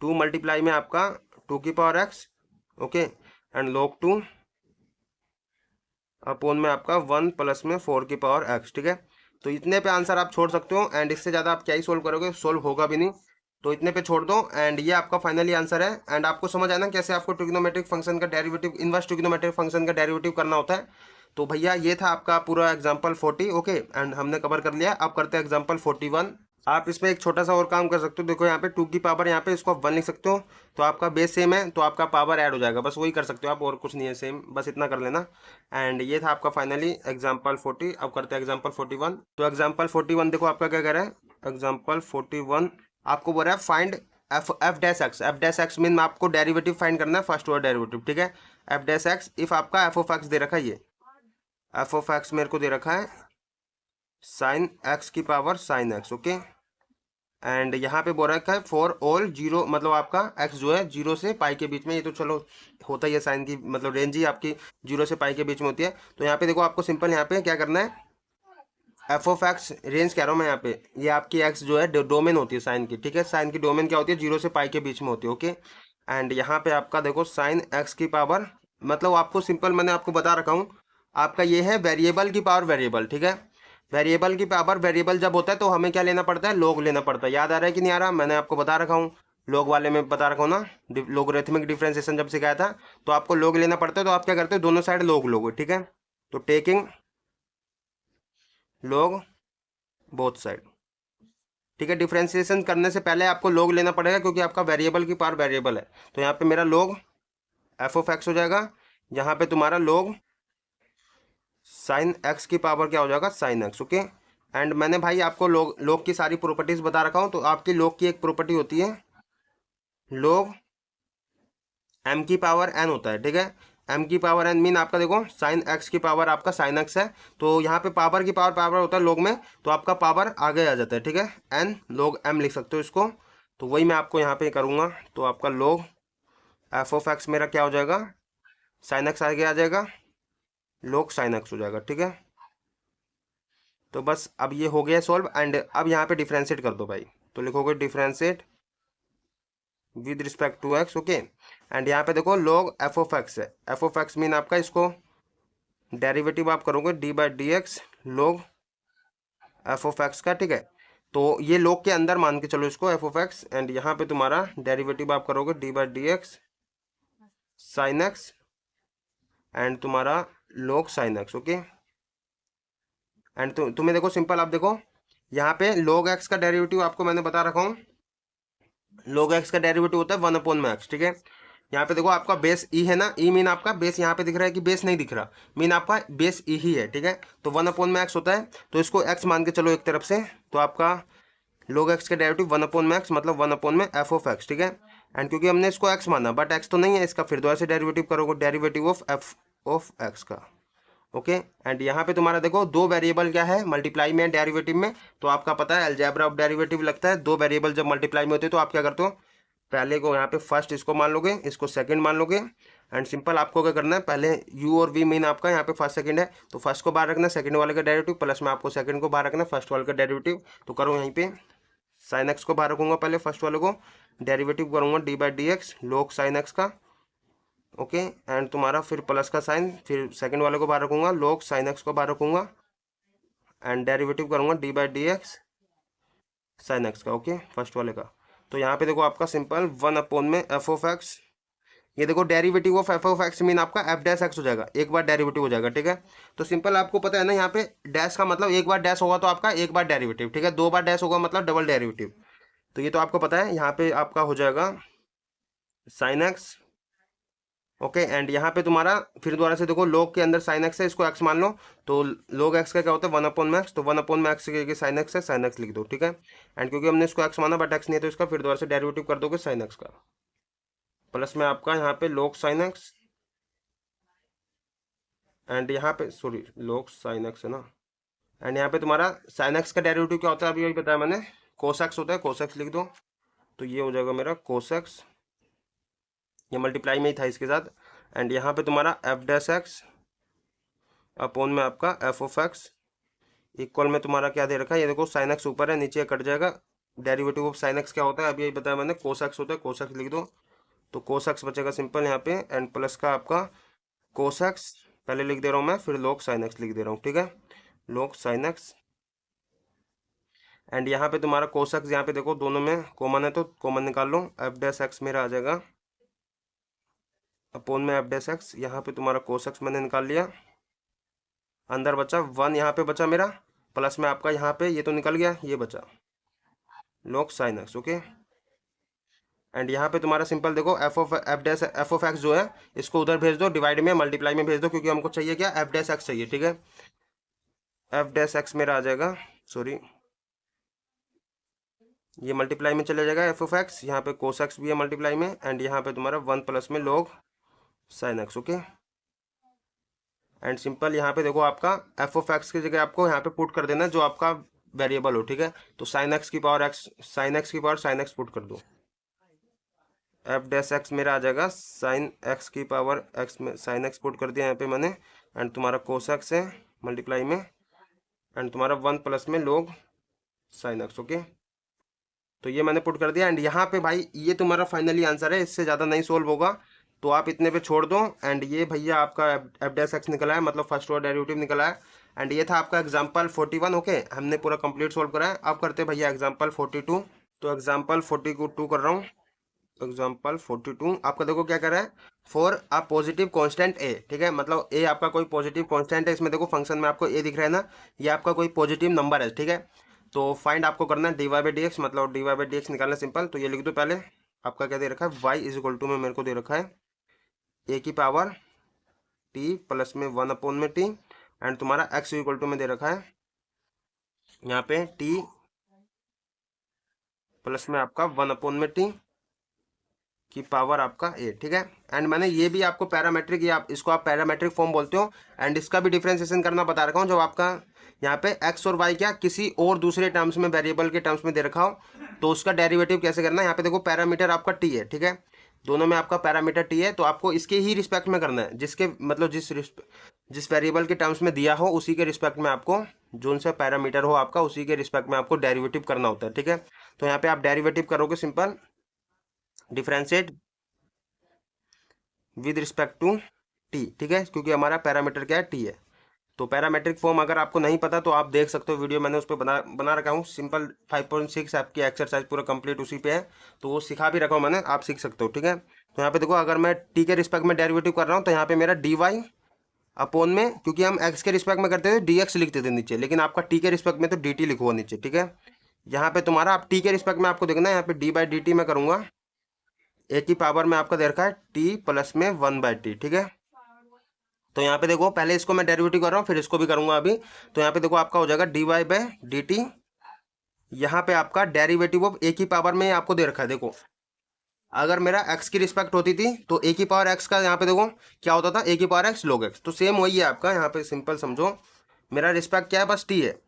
2 मल्टीप्लाई में आपका 2 की power x, okay and log 2 में आपका 1 प्लस में 4 की पावर x, ठीक है। तो इतने पे आंसर आप छोड़ सकते हो एंड इससे ज़्यादा आप क्या ही सोल्व करोगे, सोल्व होगा भी नहीं। तो इतने पे छोड़ दो एंड ये आपका फाइनली आंसर है। एंड आपको समझ आया ना कैसे आपको ट्रिग्नोमेट्रिक फंक्शन का डेरिवेटिव, इनवर्स ट्रिग्नोमेट्रिक फंक्शन का डेरिवेटिव करना होता है। तो भैया ये था आपका पूरा एग्जाम्पल 40, ओके एंड हमने कवर कर लिया। अब करते हैं एग्जाम्पल 41। आप इसमें एक छोटा सा और काम कर सकते हो, देखो यहाँ पे 2 की पावर, यहाँ पे इसको आप 1 लिख सकते हो, तो आपका बेस सेम है तो आपका पावर ऐड हो जाएगा, बस वही कर सकते हो आप, और कुछ नहीं है, सेम बस इतना कर लेना। एंड ये था आपका फाइनली एग्जाम्पल 40। अब करते हैं एग्जाम्पल 41। तो एग्जाम्पल 41 देखो आपका क्या कह रहा है, एग्जाम्पल 41 आपको बोल रहा है find F dash x. F dash x mean आपको डेरिवेटिव फाइंड करना है, फर्स्ट ऑर्डर डेरिवेटिव, ठीक है। एफ डैश एक्स इफ आपका एफ ऑफ एक्स दे रखा है, ये एफ ऑफ एक्स मेरे को दे रखा है साइन एक्स की power sine x, okay and यहाँ पे बोल रखा है फॉर ऑल जीरो, मतलब आपका एक्स जो है 0 से पाई के बीच में, ये तो चलो होता ही है, साइन की मतलब रेंज ही आपकी 0 से पाई के बीच में होती है। तो यहाँ पे देखो आपको सिंपल यहाँ पे क्या करना है, एफ ऑफ एक्स रेंज कह रहा हूँ मैं यहाँ पे, ये आपकी एक्स जो है डोमेन होती है साइन की, ठीक है। साइन की डोमेन क्या होती है, 0 से पाई के बीच में होती है, ओके एंड यहाँ पे आपका देखो साइन एक्स की पावर, मतलब आपको सिंपल मैंने आपको बता रखा हूँ, आपका ये है वेरिएबल की पावर वेरिएबल, ठीक है। वेरिएबल की पावर वेरिएबल जब होता है तो हमें क्या लेना पड़ता है, लोग लेना पड़ता है। याद आ रहा है कि नहीं आ रहा, मैंने आपको बता रखा हूँ, लोग वाले में बता रखा हूँ ना, लोगरिथमिक डिफरेंशिएशन जब सिखाया था तो आपको लोग लेना पड़ता है। तो आप क्या करते हो, दोनों साइड लोग लोगे, ठीक है। तो टेकिंग लोग बोथ साइड, ठीक है। डिफरेंशिएशन करने से पहले आपको लोग लेना पड़ेगा क्योंकि आपका वेरिएबल की पावर वेरिएबल है। तो यहाँ पे मेरा लोग एफ ऑफ एक्स हो जाएगा, यहाँ पे तुम्हारा लोग साइन एक्स की पावर क्या हो जाएगा, साइन एक्स, ओके एंड मैंने भाई आपको लोग की सारी प्रॉपर्टीज बता रखा हूँ। तो आपकी लोग की एक प्रॉपर्टी होती है लोग एम की पावर एन होता है, ठीक है। एम की पावर एन मीन आपका देखो साइन एक्स की पावर आपका साइन एक्स है, तो यहाँ पे पावर की पावर पावर होता है लोग में, तो आपका पावर आगे आ जाता है, ठीक है। एन लोग एम लिख सकते हो इसको, तो वही मैं आपको यहाँ पे करूँगा। तो आपका लोग एफ ऑफ एक्स मेरा क्या हो जाएगा, साइन एक्स आगे आ जाएगा, लोग साइन एक्स हो जाएगा, ठीक है। तो बस अब ये हो गया सॉल्व एंड अब यहाँ पे डिफ्रेंशिएट कर दो भाई, तो लिखोगे differentiate with respect to x, okay and यहाँ पे देखो लोग एफ ऑफ एक्स है, एफ ऑफ एक्स मीन आपका इसको डेरिवेटिव आप करोगे dy/dx लोग एफ ऑफ एक्स का, ठीक है। तो ये लोग के अंदर मान के चलो इसको एफ ऑफ एक्स एंड यहाँ पे तुम्हारा डेरिवेटिव आप करोगे dy/dx साइन एक्स एंड तुम्हारा लोग साइन एक्स, ओके एंड तुम्हें देखो सिंपल आप देखो यहाँ पे लोग एक्स का डेरिवेटिव आपको मैंने बता रखा हूँ, लोग एक्स का डेरिवेटिव होता है 1/x, ठीक है। यहाँ पे देखो आपका बेस ई है ना, ई मीन आपका बेस यहाँ पे दिख रहा है कि बेस नहीं दिख रहा, मीन आपका बेस ई ही है, ठीक है। तो 1/x होता है, तो इसको x मान के चलो एक तरफ से, तो आपका लोग एक्स का डेरिवेटिव 1/x मतलब 1/f ऑफ एक्स, ठीक है एंड क्योंकि हमने इसको x माना बट x तो नहीं है इसका, फिर दोबारा से डेरिवेटिव करोगे derivative of f of x का, ओके। एंड यहाँ पे तुम्हारा देखो दो वेरिएबल क्या है मल्टीप्लाई में डेरिवेटिव में, तो आपका पता है अलजेब्रा ऑफ डेरिवेटिव लगता है। दो वेरिएबल जब मल्टीप्लाई में होते हैं तो आप क्या करते हो, पहले को यहाँ पे फर्स्ट इसको मान लोगे, इसको सेकंड मान लोगे। एंड सिंपल आपको क्या करना है, पहले यू और वी मीन आपका यहाँ पे फर्स्ट सेकंड है, तो फर्स्ट को बाहर रखना, सेकंड वाले का डेरिवेटिव प्लस में आपको सेकंड को बाहर रखना, फर्स्ट वाले का डेरिवेटिव। तो करो यहीं पे साइन एक्स को बाहर रखूंगा, पहले फर्स्ट वाले को डेरिवेटिव करूंगा डी बाई डी एक्स लोग साइन एक्स का। ओके। एंड तुम्हारा फिर प्लस का साइन, फिर सेकंड वाले को बाहर रखूंगा, लोग साइन एक्स को बाहर रखूंगा एंड डेरिवेटिव करूंगा D by d x sign x का। ओके फर्स्ट वाले का। तो यहाँ पे देखो आपका सिंपल 1 में एफ ऑफ एक्स, ये देखो derivative of F of x mean आपका एफ डैश एक्स हो जाएगा, एक बार डेरिवेटिव हो जाएगा। ठीक है, तो सिंपल आपको पता है ना, यहाँ पे डैश का मतलब एक बार डैश होगा तो आपका एक बार डेरिवेटिव, ठीक है, दो बार डैश होगा मतलब डबल डेरिवेटिव। तो ये तो आपको पता है, यहाँ पे आपका हो जाएगा साइन एक्स। ओके। एंड यहाँ पे तुम्हारा फिर दोबारा से देखो log के अंदर साइन एक्स है, इसको एक्स मान लो, तो log एक्स का क्या होता है 1/x, तो 1/x के साइन एक्स है, साइन एक्स लिख दो। ठीक है। एंड क्योंकि हमने इसको एक्स माना बट एक्स नहीं है तो इसका फिर दोबारा से डेरिवेटिव कर दोगे साइन एक्स का, प्लस में आपका यहाँ पे log साइन एक्स एंड यहाँ पे सॉरी log साइन एक्स है ना। एंड यहाँ पे तुम्हारा साइन एक्स का डेरिवेटिव क्या होता है अभी यही बताया मैंने, कोस एक्स होता है, कोस एक्स लिख दो। तो ये हो जाएगा मेरा कोस एक्स, ये मल्टीप्लाई में ही था इसके साथ। एंड यहाँ पे तुम्हारा एफ डैश एक्स अपॉन में आपका एफ ऑफ एक्स इक्वल में तुम्हारा क्या दे रखा है, ये देखो साइन एक्स ऊपर है, नीचे कट जाएगा। डेरिवेटिव ऑफ साइन एक्स क्या होता है अभी यही बताया मैंने, कोस एक्स होता है, कोस एक्स लिख दो। तो कोस एक्स बचेगा सिंपल यहाँ पे, एंड प्लस का आपका कोस एक्स पहले लिख दे रहा हूँ मैं, फिर log साइन एक्स लिख दे रहा हूँ। ठीक है, log साइन एक्स। एंड यहाँ पे तुम्हारा कोस एक्स, यहाँ पे देखो दोनों में कॉमन है तो कॉमन निकाल लो, एफ डैश एक्स मेरा आ जाएगा अपोन में एफ डैश एक्स, यहाँ पे तुम्हारा कोस एक्स मैंने निकाल लिया, अंदर बचा 1, यहाँ पे बचा मेरा प्लस में आपका यहाँ पे ये तो निकल गया, ये बचा log sine x. Okay. And यहाँ पे तुम्हारा सिंपल देखो एफ ऑफ एक्स जो है इसको उधर भेज दो, डिवाइड में मल्टीप्लाई में भेज दो, क्योंकि हमको चाहिए क्या, एफ डैश एक्स चाहिए। ठीक है, एफ डैश एक्स मेरा आ जाएगा, सॉरी ये मल्टीप्लाई में चले जाएगा एफ ऑफ एक्स, यहाँ पे कोस एक्स भी है मल्टीप्लाई में, एंड यहाँ पे तुम्हारा 1 प्लस में log sine x. Okay. And simple यहाँ पे देखो आपका एफ ऑफ एक्स की जगह आपको यहाँ पे पुट कर देना जो आपका वेरिएबल हो। ठीक है, तो साइन एक्स की पावर एक्स, साइन एक्स की पावर साइन एक्स पुट कर दो, एफ डैश एक्स मेरा आ जाएगा साइन एक्स की पावर एक्स में साइन एक्स पुट कर दिया यहाँ पे मैंने, एंड तुम्हारा कोस एक्स है मल्टीप्लाई में, एंड तुम्हारा 1 प्लस में log साइन एक्स। ओके, तो ये मैंने पुट कर दिया। एंड यहाँ पे भाई ये तुम्हारा फाइनली आंसर है, इससे ज़्यादा नहीं सोल्व होगा, तो आप इतने पे छोड़ दो। एंड ये भैया आपका एफ डैश एक्स निकला है, मतलब फर्स्ट ऑर्डर डेरिवेटिव निकला है। एंड ये था आपका एग्जाम्पल 41। ओके, हमने पूरा कंप्लीट सोल्व करा है। अब करते भैया एग्जाम्पल 42। तो एग्जाम्पल 42 कर रहा हूँ, एग्जाम्पल 42 आपका देखो क्या कर रहा है, फॉर अ पॉजिटिव कांस्टेंट ए। ठीक है, मतलब ए आपका कोई पॉजिटिव कांस्टेंट है, इसमें देखो फंक्शन में आपको ए दिख रहा है ना, ये आपका कोई पॉजिटिव नंबर है। ठीक है, तो फाइंड आपको करना है d y by d x, मतलब d y by d x निकालना सिंपल। तो ये लिख दो पहले, आपका क्या दे रखा है, वाई इज इक्वल टू में मेरे को दे रखा है ए की पावर टी प्लस में 1 में टी, एंड तुम्हारा एक्स इक्वल टू में दे रखा है यहाँ पे टी प्लस में आपका 1 में टी की पावर आपका ए। ठीक है, एंड मैंने ये भी आपको पैरामेट्रिक, ये आप इसको आप पैरामेट्रिक फॉर्म बोलते हो, एंड इसका भी डिफ्रेंसिएशन करना बता रखा हूँ। जब आपका यहाँ पे एक्स और वाई क्या किसी और दूसरे टर्म्स में, वेरिएबल के टर्म्स में दे रखा हो, तो उसका डेरिवेटिव कैसे करना है। यहाँ पे देखो पैरामीटर आपका टी है, ठीक है, दोनों में आपका पैरामीटर टी है, तो आपको इसके ही रिस्पेक्ट में करना है, जिसके मतलब जिस वेरिएबल के टर्म्स में दिया हो उसी के रिस्पेक्ट में आपको, जो उनसे पैरामीटर हो आपका उसी के रिस्पेक्ट में आपको डेरिवेटिव करना होता है। ठीक है, तो यहाँ पे आप डेरिवेटिव करोगे simple differentiate with respect to t. ठीक है, क्योंकि हमारा पैरामीटर क्या है, टी है। तो पैरामेट्रिक फॉर्म अगर आपको नहीं पता तो आप देख सकते हो वीडियो, मैंने उस पर बना रखा हूँ सिंपल 5.6, आपकी एक्सरसाइज पूरा कंप्लीट उसी पे है, तो वो सिखा भी रखा हूँ मैंने, आप सीख सकते हो। ठीक है, तो यहाँ पे देखो अगर मैं टी के रिस्पेक्ट में डेरिवेटिव कर रहा हूँ तो यहाँ पे मेरा डी वाई अपोन में, क्योंकि हम एक्स के रिस्पेक्ट में करते थे डी एक्स लिखते थे नीचे, लेकिन आपका टी के रिस्पेक्ट में तो डी टी लिखो नीचे। ठीक है, यहाँ पे तुम्हारा आप टी के रिस्पेक्ट में आपको देखना है, यहाँ पे डी बाई डी टी में करूँगा, ए की पावर में आपका दे रखा है टी प्लस में 1/t। ठीक है, तो यहाँ पे देखो पहले इसको मैं डेरिवेटिव कर रहा हूँ, फिर इसको भी करूंगा अभी। तो यहाँ पे देखो आपका हो जाएगा d y by d t, यहाँ पे आपका डेरिवेटिव ऑफ ए की पावर में आपको दे रखा है, देखो अगर मेरा x की रिस्पेक्ट होती थी तो a की पावर x का यहाँ पे देखो क्या होता था, a की पावर x log x। तो सेम वही है आपका यहाँ पे, सिंपल समझो, मेरा रिस्पेक्ट क्या है, बस t है।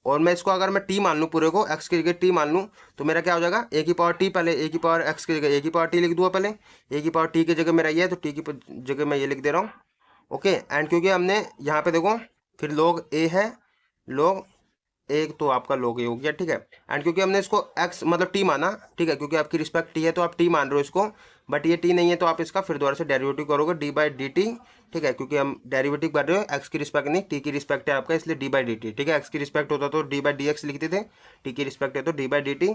और मैं इसको अगर मैं टी मान लूँ, पूरे को x की जगह टी मान लूँ, तो मेरा क्या हो जाएगा, a की पावर t, पहले a की पावर x की जगह a की पावर t लिख दूंगा, पहले a की पावर t की जगह मेरा ये है, तो t की जगह मैं ये लिख दे रहा हूँ। ओके, एंड क्योंकि हमने यहाँ पे देखो फिर log a है, log एक तो आपका log a हो गया, ठीक है। एंड क्योंकि हमने इसको x मतलब t माना, ठीक है, क्योंकि आपकी रिस्पेक्ट t है तो आप t मान रहे हो इसको, बट ये t नहीं है तो आप इसका फिर दोबारा से डेरिवेटिव करोगे d बाई डी टी, ठीक है, क्योंकि हम डेरिवेटिव कर रहे हो x की रिस्पेक्ट नहीं, t की रिस्पेक्ट है आपका, इसलिए d बाई डी टी, ठीक है। x की रिस्पेक्ट होता तो d बाई डी एक्स लिखते थे, t की रिस्पेक्ट है तो d by d T.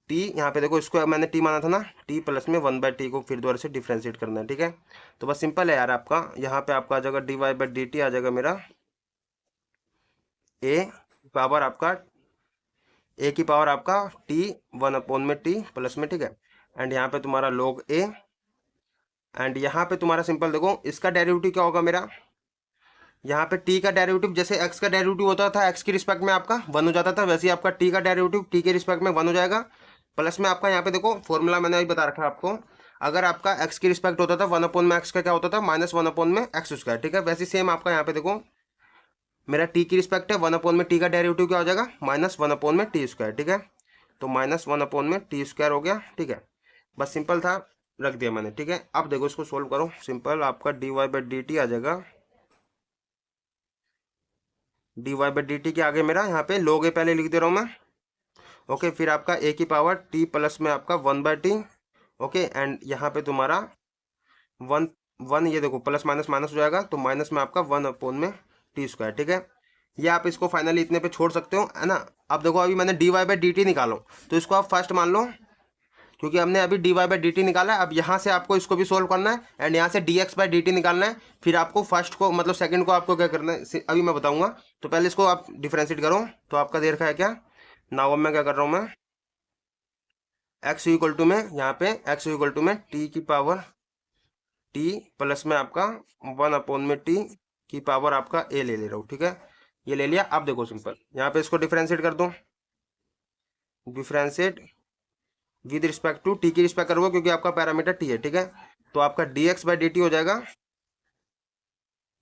T यहाँ पे देखो इसको मैंने टी माना था ना, टी प्लस में 1/t को फिर दोबारा से डिफ्रेंशिएट करना है, ठीक है। तो बस सिंपल है यार आपका, यहाँ पे आपका आ जाएगा d y by d t आ जाएगा मेरा ए पावर आपका, ए की पावर आपका टी 1/, में टी प्लस में, ठीक है। एंड यहाँ पे तुम्हारा log ए, एंड यहाँ पे तुम्हारा सिंपल देखो इसका डेरिवेटिव क्या होगा मेरा, यहाँ पे t का डेरिवेटिव जैसे x का डेरिवेटिव होता था x की रिस्पेक्ट में आपका 1 हो जाता था, वैसे ही आपका t का डेरिवेटिव t के रिस्पेक्ट में 1 हो जाएगा। प्लस में आपका यहाँ पे देखो फॉर्मूला मैंने अभी बता रखा है आपको, अगर आपका x की रिस्पेक्ट होता था 1/, में x का क्या होता था, -1/, में x स्क्वायर, ठीक है। वैसे सेम आपका यहाँ पे देखो मेरा t की रिस्पेक्ट है 1/, में t का डेरिवेटिव क्या हो जाएगा, -1/, में टी स्क्वायर, ठीक है। तो -1/, में टी स्क्वायर हो गया, ठीक है। बस सिंपल था, रख दिया मैंने, ठीक है। अब देखो इसको सोल्व करो, सिंपल आपका d y by d t आ जाएगा, d y by d t के आगे मेरा यहाँ पे log a पहले लिख दे रहा हूँ मैं। ओके, फिर आपका a की पावर t प्लस में आपका 1/t, ओके। एंड यहाँ पे तुम्हारा 1 ये देखो प्लस माइनस माइनस हो जाएगा, तो माइनस में आपका 1/, में टी स्क्वायर, ठीक है। ये आप इसको फाइनली इतने पे छोड़ सकते हो, है ना। अब देखो अभी मैंने d y by d t निकालो, तो इसको आप फर्स्ट मान लो, क्योंकि हमने अभी d y by d t निकाला है। अब यहाँ से आपको इसको भी सोल्व करना है, एंड यहाँ से D x by d T निकालना है। फिर आपको फर्स्ट को मतलब सेकंड को आपको क्या करना है अभी मैं बताऊंगा। तो पहले इसको आप डिफ्रेंशिएट करो, तो आपका दे रखा है क्या, नाउ अब मैं क्या कर रहा हूँ, मैं एक्स इक्वल टू में यहाँ पे एक्स इक्वल टू में टी की पावर टी प्लस में आपका 1/, में टी की पावर आपका ए ले रहा हूँ, ठीक है। ये ले लिया। अब देखो सिंपल यहाँ पे इसको डिफ्रेंशिएट कर दो, differentiate with respect to t की रिस्पेक्ट करोगे क्योंकि आपका पैरामीटर टी है, ठीक है। तो आपका D x by d T हो जाएगा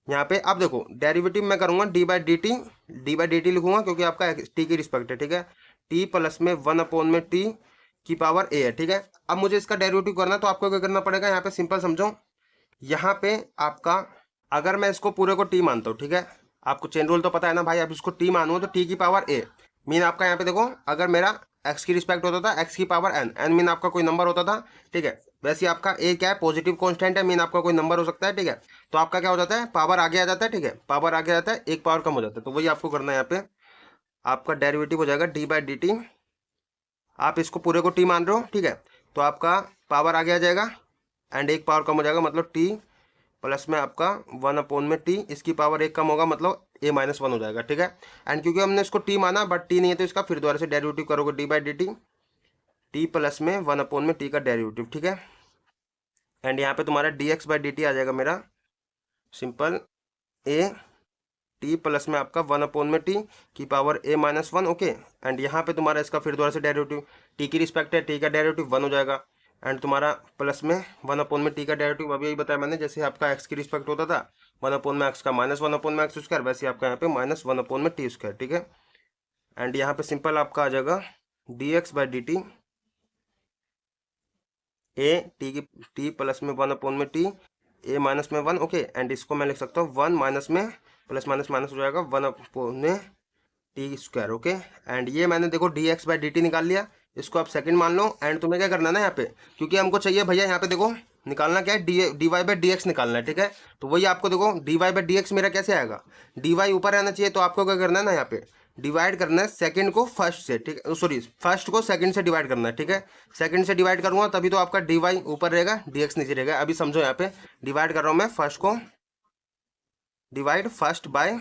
यहाँ पे। अब देखो डेरिवेटिव मैं करूंगा डी बाई डी टी लिखूंगा क्योंकि आपका टी की रिस्पेक्ट है, ठीक है। टी प्लस में 1/, में टी की पावर ए है, ठीक है। अब मुझे इसका डेरिवेटिव करना है, तो आपको क्या करना पड़ेगा, यहाँ पे सिंपल समझो, यहाँ पे आपका अगर मैं इसको पूरे को टी मानता हूँ, ठीक है, आपको चेन रूल तो पता है ना भाई, अब इसको टी मानूंगा तो टी की पावर ए मीन आपका यहाँ पे देखो अगर मेरा एक्स की रिस्पेक्ट होता था एक्स की पावर एन मीन आपका कोई नंबर होता था, ठीक है। वैसे आपका ए क्या है, पॉजिटिव कांस्टेंट है, मीन आपका कोई नंबर हो सकता है, ठीक है। तो आपका क्या हो जाता है, पावर आगे आ जाता है, ठीक है, पावर आगे आ जाता है, एक पावर कम हो जाता है। तो वही आपको करना है यहाँ पे, आपका डेरिवेटिव हो जाएगा डी बाई डी टी, आप इसको पूरे को टी मान रहे हो, ठीक है। तो आपका पावर आगे आ जाएगा एंड एक पावर कम हो जाएगा, मतलब टी प्लस में आपका 1/, में टी, इसकी पावर एक कम होगा मतलब a-1 हो जाएगा, ठीक है। एंड क्योंकि हमने इसको टी माना बट टी नहीं है, तो इसका फिर दोबारा से डेरिवेटिव करोगे d by d T, T plus में 1/, में टी का डेरिवेटिव, ठीक है। एंड यहाँ पे तुम्हारा d x by d t आ जाएगा मेरा सिंपल ए टी प्लस में आपका 1/, में टी की पावर a-1, ओके। एंड यहाँ पे तुम्हारा इसका फिर दोबारा से डेरिवेटिव टी की रिस्पेक्ट है, टी का डेरिवेटिव 1 हो जाएगा। एंड तुम्हारा प्लस में 1/, में टी का डेरिवेटिव अभी यही बताया मैंने, जैसे आपका एक्स की रिस्पेक्ट होता था 1/, में एक्स का -1/, में एक्स स्क्वायर, वैसे आपका यहाँ पे -1/, में टी स्क्वायर, ठीक है। एंड यहाँ पे सिंपल आपका आ जाएगा D x by d T A T plus में 1/, में टी a-1, ओके। एंड इसको मैं लिख सकता हूँ 1 माइनस में प्लस माइनस माइनस हो जाएगा 1/, में टी स्क्वायर, ओके। एंड ये मैंने देखो D x by d T निकाल लिया, इसको आप सेकंड मान लो। एंड तुम्हें क्या करना है ना यहाँ पे, क्योंकि हमको चाहिए भैया यहाँ पे देखो निकालना क्या है, d y by d x निकालना है, ठीक है। तो वही आपको देखो d y by d x मेरा कैसे आएगा, डी वाई ऊपर रहना चाहिए, तो आपको क्या करना है ना यहाँ पे डिवाइड करना है सेकंड को फर्स्ट से, ठीक है, सॉरी फर्स्ट को सेकंड से डिवाइड करना है, ठीक है। सेकंड से डिवाइड करूंगा तभी तो आपका डी वाई ऊपर रहेगा डी एक्स नीचे रहेगा। अभी समझो यहाँ पे डिवाइड कर रहा हूँ मैं फर्स्ट को, डिवाइड फर्स्ट बाय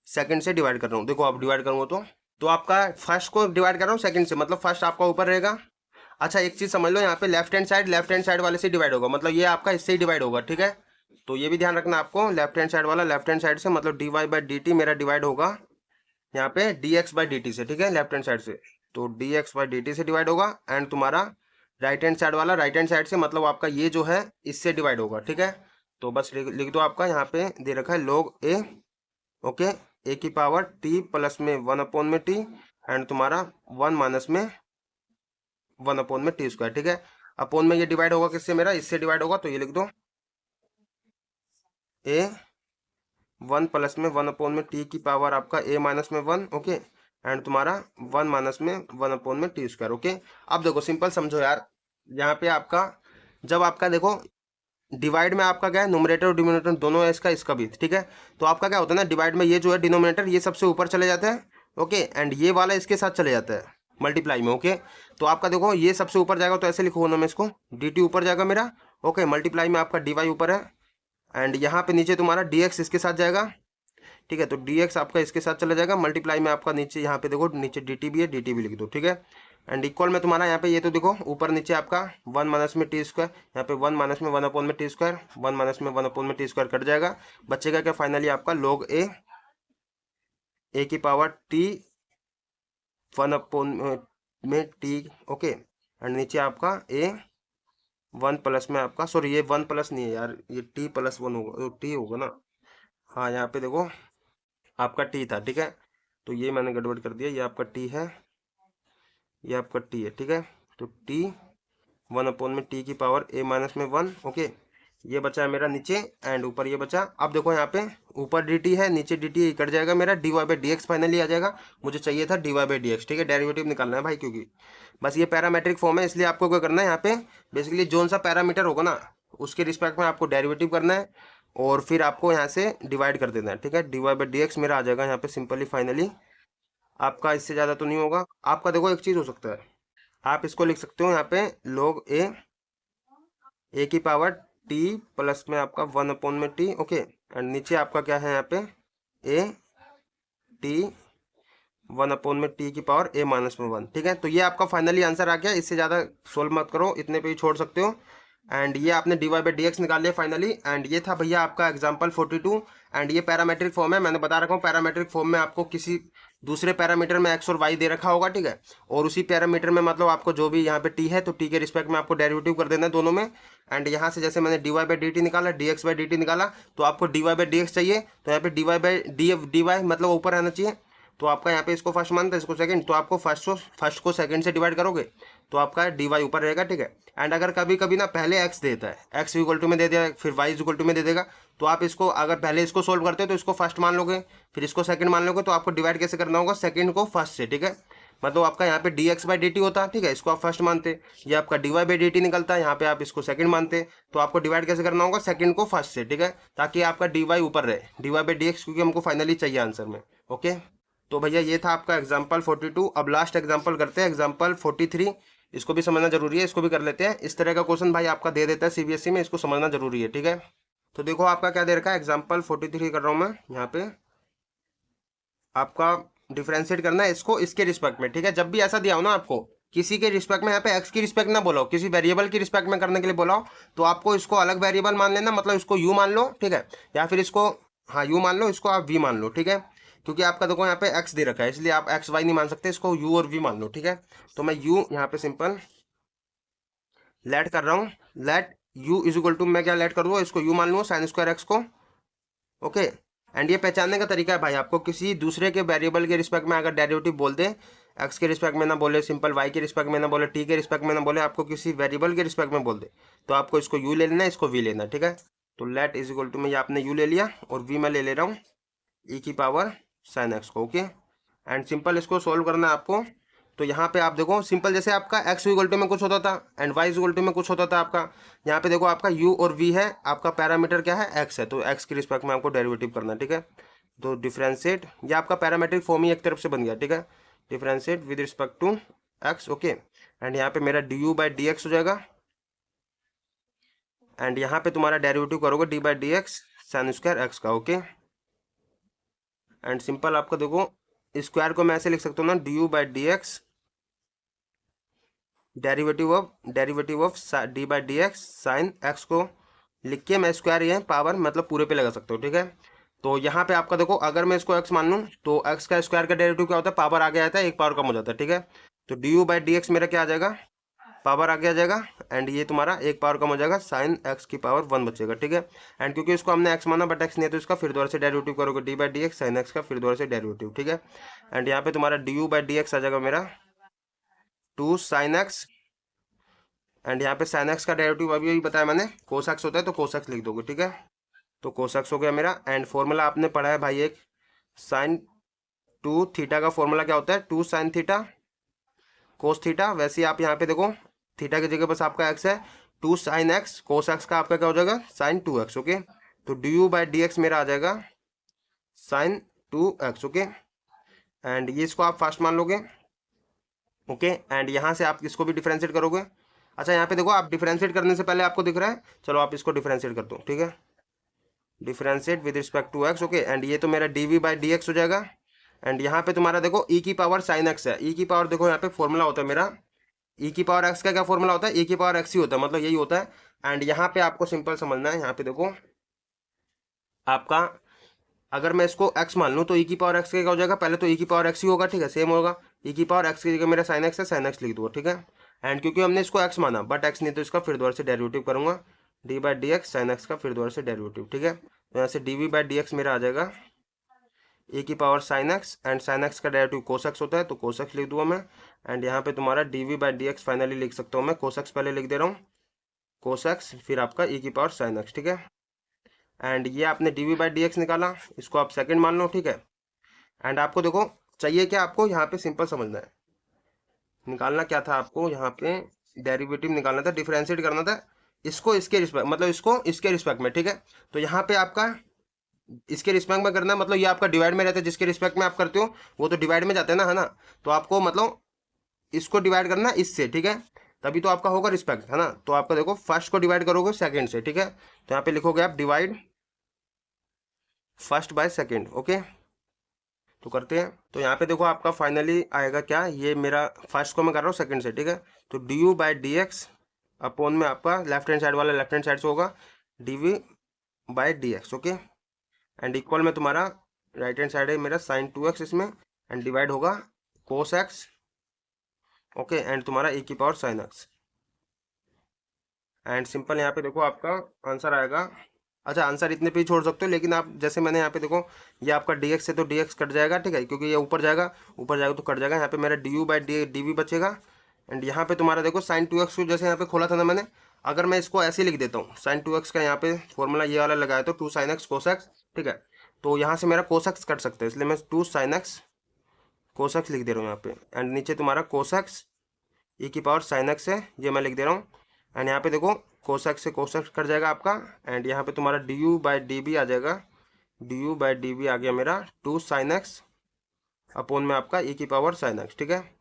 सेकंड से डिवाइड कर रहा हूँ। देखो आप डिवाइड करूँगा तो आपका फर्स्ट को डिवाइड कर रहा हूँ सेकंड से, मतलब फर्स्ट आपका ऊपर रहेगा। अच्छा एक चीज़ समझ लो, यहाँ पे लेफ्ट हैंड साइड वाले से डिवाइड होगा, मतलब ये आपका इससे ही डिवाइड होगा, ठीक है। तो ये भी ध्यान रखना आपको, लेफ्ट हैंड साइड वाला लेफ्ट हैंड साइड से, मतलब d y by d t मेरा डिवाइड होगा यहाँ पे d x by d t से, ठीक है, लेफ्ट हैंड साइड से। तो d x by d t से डिवाइड होगा एंड तुम्हारा राइट हैंड साइड वाला राइट हैंड साइड से मतलब आपका ये जो है इससे डिवाइड होगा, ठीक है। तो बस लिख दो, आपका यहाँ पे दे रखा है log a, ओके, ए की पावर टी प्लस में 1 में टी, एंड तुम्हारा 1 में टी स्क्वायर, ठीक है। अपोन में ये डिवाइड होगा किससे, मेरा इससे डिवाइड होगा, तो ये लिख दो ए 1 में टी की पावर आपका a-1, ओके, एंड तुम्हारा 1 में टी स्क्वायर, ओके। अब देखो सिंपल समझो यार, यहाँ पे आपका जब आपका देखो डिवाइड में आपका क्या है, न्यूमरेटर और डिनोमिनेटर दोनों है इसका भी, ठीक है। तो आपका क्या होता है ना, डिवाइड में ये जो है डिनोमिनेटर ये सबसे ऊपर चले जाता है, ओके, एंड ये वाला इसके साथ चले जाता है मल्टीप्लाई में, ओके। तो आपका देखो ये सबसे ऊपर जाएगा, तो ऐसे लिखूंगा ना मैं इसको, डी टी ऊपर जाएगा मेरा, ओके, मल्टीप्लाई में आपका डी वाई ऊपर है, एंड यहाँ पे नीचे तुम्हारा डी एक्स इसके साथ जाएगा, ठीक है। तो डी एक्स आपका इसके साथ चला जाएगा, मल्टीप्लाई में आपका नीचे यहाँ पे देखो नीचे डी टी भी है, डी टी भी लिख दो, ठीक है। एंड इक्वल में तुम्हारा यहाँ पे ये तो देखो ऊपर नीचे आपका 1 में टी स्क्वायर, यहाँ पे 1 में टी स्क्वायर, 1 में टी स्क्वायर कट जाएगा, बचेगा क्या फाइनली आपका log ए की पावर टी 1 में टी, ओके, एंड नीचे आपका ए 1 में आपका, सॉरी ये 1 नहीं है यार, ये t+1 होगा, टी होगा ना, हाँ यहाँ पे देखो आपका टी था, ठीक है। तो ये मैंने गड़बड़ कर दिया, ये आपका टी है, ये आपका टी है, ठीक है। तो टी 1 में टी की पावर a-1, ओके, ये बचा है मेरा नीचे, एंड ऊपर ये बचा। अब देखो यहाँ पे ऊपर डी टी है, नीचे डी टी कट जाएगा, मेरा d y by d x finally आ जाएगा, मुझे चाहिए था d y by d x, ठीक है। डेरिवेटिव निकालना है भाई, क्योंकि बस ये पैरामेट्रिक फॉर्म है, इसलिए आपको क्या करना है यहाँ पे बेसिकली जोन सा पैरामीटर होगा ना उसके रिस्पेक्ट में आपको डेरिवेटिव करना है, और फिर आपको यहाँ से डिवाइड कर देना है, ठीक है। D y by d x मेरा आ जाएगा यहाँ पे सिंपली फाइनली आपका, इससे ज़्यादा तो नहीं होगा आपका। देखो एक चीज़ हो सकता है, आप इसको लिख सकते हो यहाँ पे log ए की पावर टी प्लस में आपका 1 में टी, ओके, एंड नीचे आपका क्या है यहाँ पे ए टी 1 में टी की पावर a-1, ठीक है। तो ये आपका फाइनली आंसर आ गया, इससे ज़्यादा सोल्व मत करो, इतने पे ही छोड़ सकते हो। एंड ये आपने d y by d x निकाल लिया फाइनली, एंड ये था भैया आपका एग्जांपल 42, एंड ये पैरामेट्रिक फॉर्म है, मैंने बता रखा हूँ पैरामेट्रिक फॉर्म में आपको किसी दूसरे पैरामीटर में एक्स और वाई दे रखा होगा, ठीक है, और उसी पैरामीटर में मतलब आपको जो भी यहाँ पे टी है तो टी के रिस्पेक्ट में आपको डेरिवेटिव कर देना है दोनों में। एंड यहाँ से जैसे मैंने d y by d t निकाला, d x by d t निकाला, तो आपको d y by d x चाहिए, तो यहाँ पे d y by d y मतलब ऊपर रहना चाहिए, तो आपका यहाँ पे इसको फर्स्ट मानता है, इसको सेकंड, तो आपको फर्स्ट को सेकंड से डिवाइड करोगे तो आपका डी वाई ऊपर रहेगा, ठीक है। एंड अगर कभी कभी ना पहले एक्स देता है, एक्स इक्वल टू में दे देगा, फिर वाई इक्वल टू में दे देगा, तो आप इसको अगर पहले इसको सोल्व करते हो तो इसको फर्स्ट मान लोगे, फिर इसको सेकंड मान लोगे, तो आपको डिवाइड कैसे करना होगा, सेकंड को फर्स्ट से, ठीक है। मतलब आपका यहाँ पे d x by d t होता, ठीक है, इसको आप फर्स्ट मानते, ये आपका d y by d t निकलता है, यहाँ पे आप इसको सेकंड मानते, तो आपको डिवाइड कैसे करना होगा, सेकंड को फर्स्ट से, ठीक है, ताकि आपका डी वाई ऊपर रहे, d y by d x, क्योंकि हमको फाइनली चाहिए आंसर में, ओके। तो भैया ये था आपका एग्जाम्पल 42। अब लास्ट एग्जाम्पल करते हैं, एग्जाम्पल 43, इसको भी समझना जरूरी है, इसको भी कर लेते हैं। इस तरह का क्वेश्चन भाई आपका दे देता है सीबीएसई में, इसको समझना जरूरी है, ठीक है। तो देखो आपका क्या दे रखा है, एग्जाम्पल 43 कर रहा हूँ मैं, यहाँ पे आपका डिफ्रेंशिएट करना है इसको इसके रिस्पेक्ट में, ठीक है। जब भी ऐसा दिया हो ना आपको किसी के रिस्पेक्ट में, यहाँ पे एक्स की रिस्पेक्ट ना बोला हो, किसी वेरिएबल की रिस्पेक्ट में करने के लिए बोला हो, तो आपको इसको अलग वेरिएबल मान लेना, मतलब इसको यू मान लो, ठीक है, या फिर इसको हाँ यू मान लो, इसको आप वी मान लो, ठीक है, क्योंकि आपका देखो यहाँ पे एक्स दे रखा है, इसलिए आप एक्स वाई नहीं मान सकते, इसको यू और वी मान लो, ठीक है। तो मैं यू यहाँ पे सिंपल लेट कर रहा हूँ, let u is equal to, मैं क्या लेट कर दूँ, इसको यू मान लूँ साइन स्क्वायर एक्स को, ओके। एंड ये पहचानने का तरीका है भाई, आपको किसी दूसरे के वेरिएबल के रिस्पेक्ट में अगर डेरिवेटिव बोल दे, एक्स के रिस्पेक्ट में ना बोले, सिंपल वाई के रिस्पेक्ट में ना बोले, टी के रिस्पेक्ट में ना बोले, आपको किसी वेरिएबल के रिस्पेक्ट में बोल दे, तो आपको इसको यू ले लेना है, इसको वी लेना, ठीक है। तो लेट इज इक्वल टू में ये आपने यू ले लिया और वी में ले रहा हूँ ई की पावर साइन एक्स को, ओके। एंड सिंपल इसको सोल्व करना है आपको। तो यहाँ पे आप देखो सिंपल जैसे आपका एक्स इक्वल टू में कुछ होता था एंड वाई इक्वल टू में कुछ होता था आपका, यहाँ पे देखो आपका यू और वी है, आपका पैरामीटर क्या है, एक्स है, तो एक्स के रिस्पेक्ट में आपको डेरिवेटिव करना है, ठीक है। तो डिफ्रेंशिएट, ये आपका पैरामीट्रिक फॉर्म ही एक तरफ से बन गया, ठीक है, differentiate with respect to x, okay. And यहाँ पे मेरा d u by d x हो जाएगा, एंड यहाँ पे तुम्हारा डेरिवेटिव करोगे d by d x sine square x का, ओके। एंड सिंपल आपको देखो स्क्वायर को मैं ऐसे लिख सकता हूँ ना, D u by d x derivative of D by d x sine x को लिख के मैं स्क्वायर ये पावर मतलब पूरे पे लगा सकता हूँ, ठीक है। तो यहाँ पे आपका देखो अगर मैं इसको एक्स मान लूँ तो एक्स का स्क्वायर का डेरिवेटिव क्या होता है, पावर आगे आता है, एक पावर कम हो जाता है, ठीक है। तो d u by d x मेरा क्या आ जाएगा, पावर आगे आ जाएगा एंड ये तुम्हारा एक पावर कम हो जाएगा, साइन एक्स की पावर 1 बचेगा, ठीक है। एंड क्योंकि इसको हमने एक्स माना बट एक्स नहीं है तो इसका फिर दोबारा से डेरिवेटिव करोगे, d by d x sign x का फिर दोबारा से डेरिवेटिव, ठीक है। एंड यहाँ पे तुम्हारा d u by d x आ जाएगा मेरा 2 साइन एक्स, एंड यहाँ पे साइन एक्स का डेरिवेटिव अभी यही बताया मैंने, कोस एक्स होता है तो कोस एक्स लिख दोगे, ठीक है। तो कोस एक्स हो गया मेरा। एंड फॉर्मूला आपने पढ़ा है भाई एक, साइन 2 थीटा का फॉर्मूला क्या होता है, 2 साइन थीटा कोस थीटा। वैसे ही आप यहाँ पे देखो थीटा की जगह बस आपका एक्स है, 2 साइन एक्स, कोस एक्स का आपका क्या हो जाएगा, साइन 2x, ओके। तो d u by d x मेरा आ जाएगा साइन 2x, ओके। एंड ये इसको आप फास्ट मान लोगे, ओके। एंड यहाँ से आप इसको भी डिफरेंशिएट करोगे। अच्छा यहाँ पे देखो आप डिफरेंशिएट करने से पहले आपको दिख रहा है, चलो आप इसको डिफरेंशिएट कर दो, ठीक है। Differentiate with respect to x, okay. And ये तो मेरा d v by d x हो जाएगा। एंड यहाँ पे तुम्हारा देखो ई की पावर साइन एक्स है, ई की पावर देखो यहाँ पे फॉर्मूला होता है मेरा, ई की पावर एक्स का क्या फॉर्मूला होता है, ई की पावर एक्स ही होता है, मतलब यही होता है। एंड यहाँ पे आपको सिंपल समझना है, यहाँ पे देखो आपका अगर मैं इसको x मान लूँ तो ई की पावर एक्स का क्या हो जाएगा, पहले तो ई की पावर एक्स ही होगा, ठीक है, सेम होगा। ई की पावर एक्स की जगह मेरा साइन एक्स है, साइन एक्स लिख दूंगा, ठीक है। एंड क्योंकि हमने इसको x माना बट x नहीं तो इसका फिर दोबारा से डेरिवेटिव करूंगा, D by d x sign x का फिर दोबारा से डेरिवेटिव, ठीक है। तो यहाँ से d v by d x मेरा आ जाएगा ए की power sine x, and sine x का डेरिवेटिव कोस एक्स होता है तो कोस एक्स लिख दूंगा मैं। एंड यहाँ पे तुम्हारा d v by d x finally लिख सकता हूँ मैं, कोस एक्स पहले लिख दे रहा हूँ, कोस एक्स फिर आपका ई की पावर साइन एक्स, ठीक है। एंड ये आपने d v by d x निकाला, इसको आप सेकंड मान लो, ठीक है। एंड आपको देखो चाहिए क्या, आपको यहाँ पे सिंपल समझना है, निकालना क्या था आपको, यहाँ पे डेरिवेटिव निकालना था, डिफरेंशिएट करना था इसको इसके रिस्पेक्ट, मतलब इसको इसके रिस्पेक्ट में, ठीक है। तो यहाँ पे आपका इसके रिस्पेक्ट में करना है, मतलब ये आपका डिवाइड में रहता है, जिसके रिस्पेक्ट में आप करते हो वो तो डिवाइड में जाता है ना, है ना। तो आपको मतलब इसको डिवाइड करना है इससे, ठीक है, तभी तो आपका होगा रिस्पेक्ट, है ना। तो आपका देखो फर्स्ट को डिवाइड करोगे सेकंड से, ठीक है। तो यहाँ पे लिखोगे आप divide first by second, okay. तो करते हैं, तो यहाँ पे देखो आपका फाइनली आएगा क्या, ये मेरा फर्स्ट को मैं कर रहा हूँ सेकंड से, ठीक है। तो d u by d x upon में आपका लेफ्ट हैंड साइड वाला लेफ्ट हैंड साइड से होगा d v by d x, okay. And equal में तुम्हारा राइट हैंड साइड है मेरा साइन 2x इसमें, एंड डिवाइड होगा कोस एक्स, ओके। एंड तुम्हारा e की power sine x. And simple यहाँ पे देखो आपका आंसर आएगा। अच्छा आंसर इतने पे ही छोड़ सकते हो, लेकिन आप जैसे मैंने यहाँ पे देखो ये आपका dx से तो dx कट जाएगा, ठीक है, क्योंकि ये ऊपर जाएगा तो कट जाएगा। यहाँ पे मेरा d u by d v बचेगा। एंड यहाँ पे तुम्हारा देखो साइन 2x को जैसे यहाँ पे खोला था ना मैंने, अगर मैं इसको ऐसे लिख देता हूँ, साइन 2x का यहाँ पे फॉर्मूला ये वाला लगाया तो 2 साइन एक्स कोस एक्स, ठीक है। तो यहाँ से मेरा कोस एक्स कट सकता है, इसलिए मैं 2 साइन एक्स कोस एक्स लिख दे रहा हूँ यहाँ पे। एंड नीचे तुम्हारा कोस एक्स ई की पावर साइन एक्स है, ये मैं लिख दे रहा हूँ। एंड यहाँ पे देखो कोस एक्स से कोस एक्स कट जाएगा आपका। एंड यहाँ पे तुम्हारा d u by d b आ जाएगा, d u by d b आ गया मेरा 2 साइन एक्स अपॉन में आपका ई की पावर साइन एक्स, ठीक है।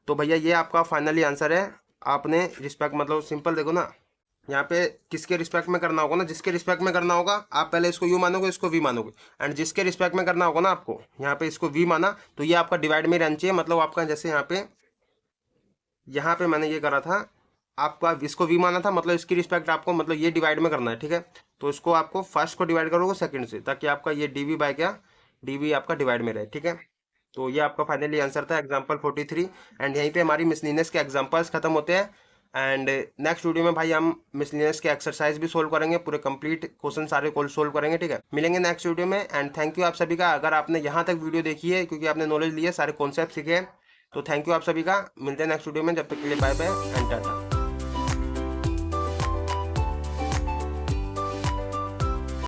तो भैया ये आपका फाइनली आंसर है। आपने रिस्पेक्ट मतलब सिंपल देखो ना, यहाँ पे किसके रिस्पेक्ट में करना होगा ना, जिसके रिस्पेक्ट में करना होगा आप पहले इसको यू मानोगे, इसको वी मानोगे। एंड जिसके रिस्पेक्ट में करना होगा ना आपको, यहाँ पे इसको वी माना तो ये आपका डिवाइड में रहना चाहिए, मतलब आपका जैसे यहाँ पे मैंने ये करा था, आपका इसको वी माना था, मतलब इसकी रिस्पेक्ट आपको मतलब ये डिवाइड में करना है, ठीक है। तो इसको आपको फर्स्ट को डिवाइड करोगे सेकंड से, ताकि आपका ये डी वी बाय क्या डी वी आपका डिवाइड में रहे, ठीक है। तो ये आपका फाइनली आंसर था एग्जाम्पल 43। एंड यहीं पे हमारी मिसलिनियस के एग्जाम्पल्स खत्म होते हैं। एंड नेक्स्ट वीडियो में भाई हम मिसलिनियस के एक्सरसाइज भी सोल्व करेंगे, पूरे कंप्लीट क्वेश्चन सारे सोल्व करेंगे, ठीक है। मिलेंगे नेक्स्ट वीडियो में। एंड थैंक यू आप सभी का, अगर आपने यहाँ तक वीडियो देखी है क्योंकि आपने नॉलेज ली है, सारे कॉन्सेप्ट सीखे हैं, तो थैंक यू आप सभी का। मिलते हैं नेक्स्ट वीडियो में, जब तक के लिए बाय बाय एंड टाटा।